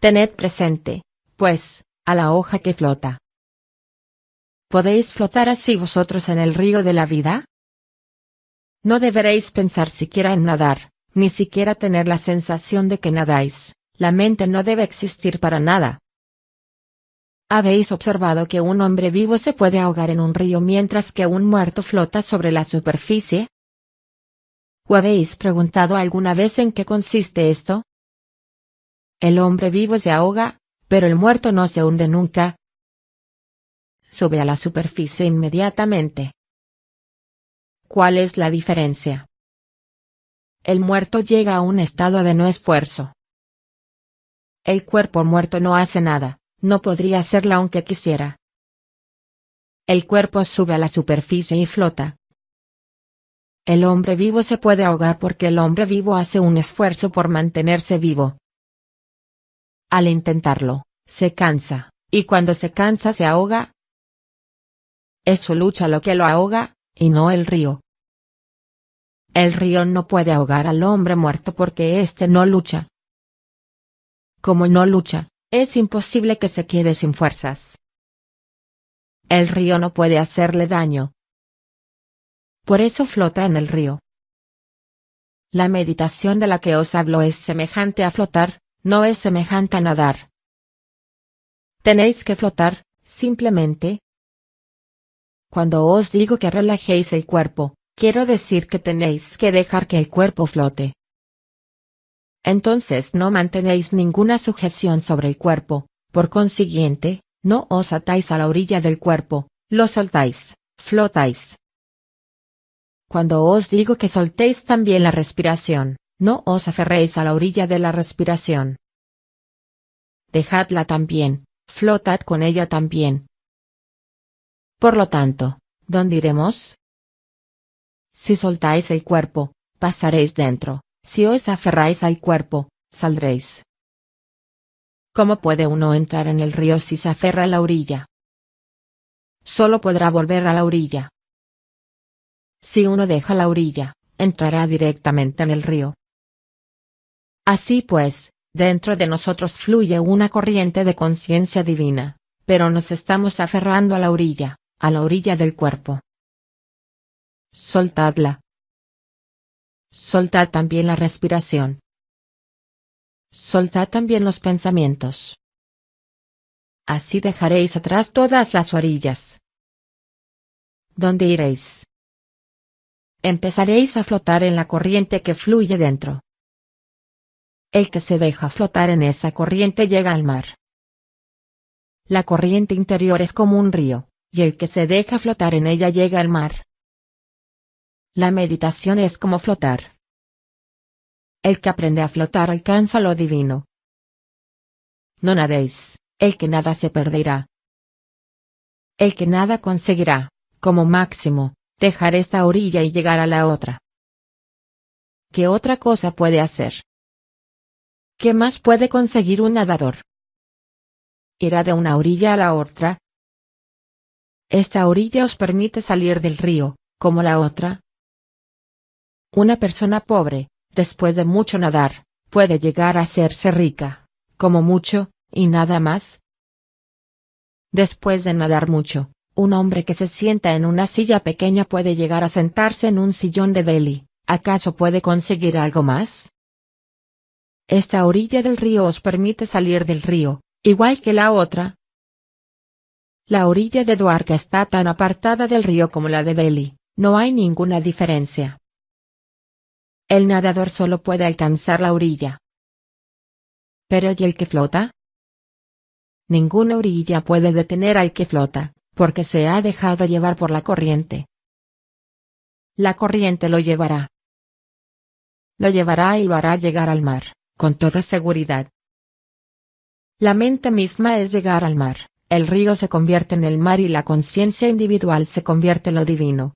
Tened presente, pues, a la hoja que flota. ¿Podéis flotar así vosotros en el río de la vida? No deberéis pensar siquiera en nadar, ni siquiera tener la sensación de que nadáis, la mente no debe existir para nada. ¿Habéis observado que un hombre vivo se puede ahogar en un río mientras que un muerto flota sobre la superficie? ¿O habéis preguntado alguna vez en qué consiste esto? El hombre vivo se ahoga, pero el muerto no se hunde nunca. Sube a la superficie inmediatamente. ¿Cuál es la diferencia? El muerto llega a un estado de no esfuerzo. El cuerpo muerto no hace nada, no podría hacerlo aunque quisiera. El cuerpo sube a la superficie y flota. El hombre vivo se puede ahogar porque el hombre vivo hace un esfuerzo por mantenerse vivo. Al intentarlo, se cansa, y cuando se cansa se ahoga. Es su lucha lo que lo ahoga, y no el río. El río no puede ahogar al hombre muerto porque éste no lucha. Como no lucha, es imposible que se quede sin fuerzas. El río no puede hacerle daño. Por eso flota en el río. La meditación de la que os hablo es semejante a flotar, no es semejante a nadar. Tenéis que flotar, simplemente. Cuando os digo que relajéis el cuerpo, quiero decir que tenéis que dejar que el cuerpo flote. Entonces no mantenéis ninguna sujeción sobre el cuerpo, por consiguiente, no os atáis a la orilla del cuerpo, lo soltáis, flotáis. Cuando os digo que soltéis también la respiración, no os aferréis a la orilla de la respiración. Dejadla también, flotad con ella también. Por lo tanto, ¿dónde iremos? Si soltáis el cuerpo, pasaréis dentro, si os aferráis al cuerpo, saldréis. ¿Cómo puede uno entrar en el río si se aferra a la orilla? Solo podrá volver a la orilla. Si uno deja la orilla, entrará directamente en el río. Así pues, dentro de nosotros fluye una corriente de conciencia divina, pero nos estamos aferrando a la orilla del cuerpo. Soltadla. Soltad también la respiración. Soltad también los pensamientos. Así dejaréis atrás todas las orillas. ¿Dónde iréis? Empezaréis a flotar en la corriente que fluye dentro. El que se deja flotar en esa corriente llega al mar. La corriente interior es como un río, y el que se deja flotar en ella llega al mar. La meditación es como flotar. El que aprende a flotar alcanza lo divino. No nadéis, el que nada se perderá. El que nada conseguirá, como máximo, dejar esta orilla y llegar a la otra. ¿Qué otra cosa puede hacer? ¿Qué más puede conseguir un nadador? ¿Irá de una orilla a la otra? Esta orilla os permite salir del río, como la otra? Una persona pobre, después de mucho nadar, puede llegar a hacerse rica, como mucho, y nada más. Después de nadar mucho, un hombre que se sienta en una silla pequeña puede llegar a sentarse en un sillón de Delhi. ¿Acaso puede conseguir algo más? Esta orilla del río os permite salir del río, igual que la otra. La orilla de Dwarka está tan apartada del río como la de Delhi, no hay ninguna diferencia. El nadador solo puede alcanzar la orilla. ¿Pero y el que flota? Ninguna orilla puede detener al que flota, porque se ha dejado llevar por la corriente. La corriente lo llevará. Lo llevará y lo hará llegar al mar, con toda seguridad. La mente misma es llegar al mar, el río se convierte en el mar y la conciencia individual se convierte en lo divino.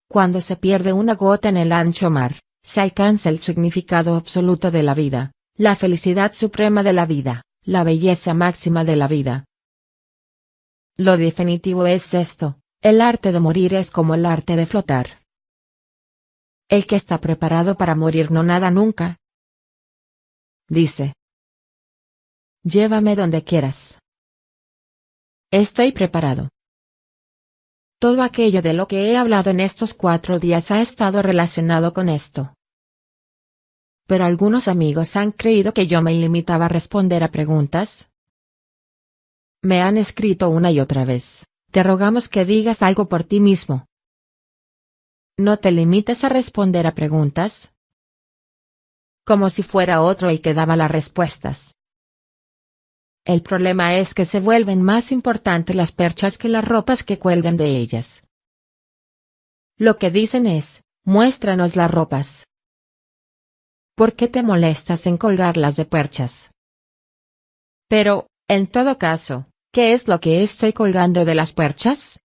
Cuando se pierde una gota en el ancho mar, se alcanza el significado absoluto de la vida, la felicidad suprema de la vida, la belleza máxima de la vida. Lo definitivo es esto, el arte de morir es como el arte de flotar. El que está preparado para morir no nada nunca. Dice: llévame donde quieras. Estoy preparado. Todo aquello de lo que he hablado en estos 4 días ha estado relacionado con esto. Pero algunos amigos han creído que yo me limitaba a responder a preguntas. Me han escrito una y otra vez: te rogamos que digas algo por ti mismo. No te limites a responder a preguntas. Como si fuera otro el que daba las respuestas. El problema es que se vuelven más importantes las perchas que las ropas que cuelgan de ellas. Lo que dicen es: muéstranos las ropas. ¿Por qué te molestas en colgarlas de perchas? Pero, en todo caso, ¿qué es lo que estoy colgando de las perchas?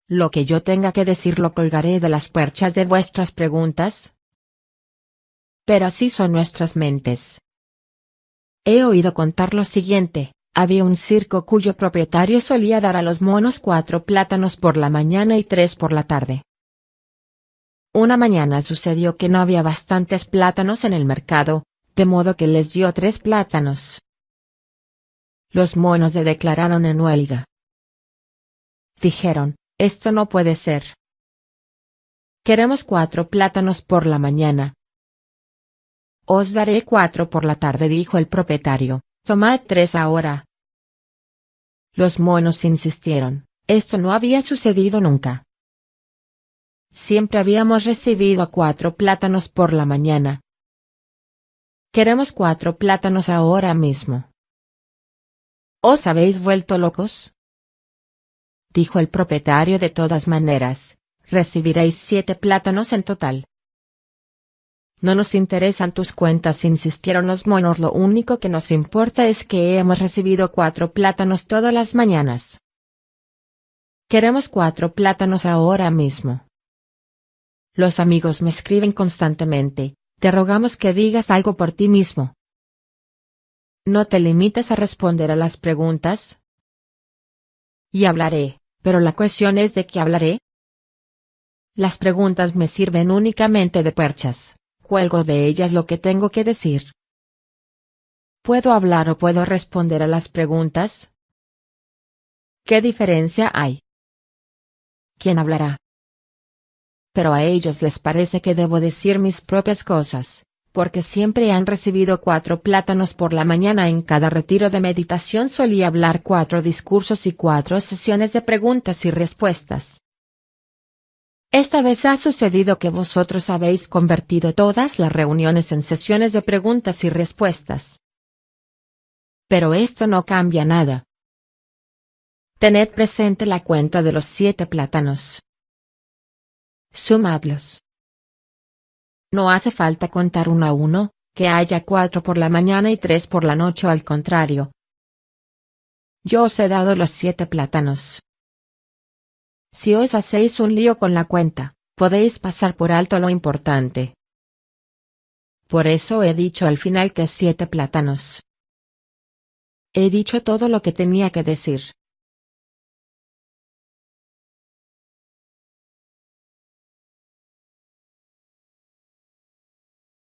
Lo que yo tenga que decir lo colgaré de las perchas de vuestras preguntas. Pero así son nuestras mentes. He oído contar lo siguiente: había un circo cuyo propietario solía dar a los monos 4 plátanos por la mañana y 3 por la tarde. Una mañana sucedió que no había bastantes plátanos en el mercado, de modo que les dio 3 plátanos. Los monos se declararon en huelga. Dijeron: esto no puede ser. Queremos 4 plátanos por la mañana. Os daré 4 por la tarde, dijo el propietario, tomad 3 ahora. Los monos insistieron: esto no había sucedido nunca. Siempre habíamos recibido 4 plátanos por la mañana. Queremos 4 plátanos ahora mismo. ¿Os habéis vuelto locos? Dijo el propietario: de todas maneras, recibiréis 7 plátanos en total. No nos interesan tus cuentas, insistieron los monos, lo único que nos importa es que hemos recibido 4 plátanos todas las mañanas. Queremos 4 plátanos ahora mismo. Los amigos me escriben constantemente: te rogamos que digas algo por ti mismo. No te limites a responder a las preguntas. Y hablaré, pero la cuestión es: ¿de qué hablaré? Las preguntas me sirven únicamente de perchas, cuelgo de ellas lo que tengo que decir. ¿Puedo hablar o puedo responder a las preguntas? ¿Qué diferencia hay? ¿Quién hablará? Pero a ellos les parece que debo decir mis propias cosas, porque siempre han recibido 4 plátanos por la mañana. En cada retiro de meditación solía hablar 4 discursos y 4 sesiones de preguntas y respuestas. Esta vez ha sucedido que vosotros habéis convertido todas las reuniones en sesiones de preguntas y respuestas. Pero esto no cambia nada. Tened presente la cuenta de los 7 plátanos. Sumadlos. No hace falta contar uno a uno, que haya 4 por la mañana y 3 por la noche o al contrario. Yo os he dado los 7 plátanos. Si os hacéis un lío con la cuenta, podéis pasar por alto lo importante. Por eso he dicho al final que 7 plátanos. He dicho todo lo que tenía que decir.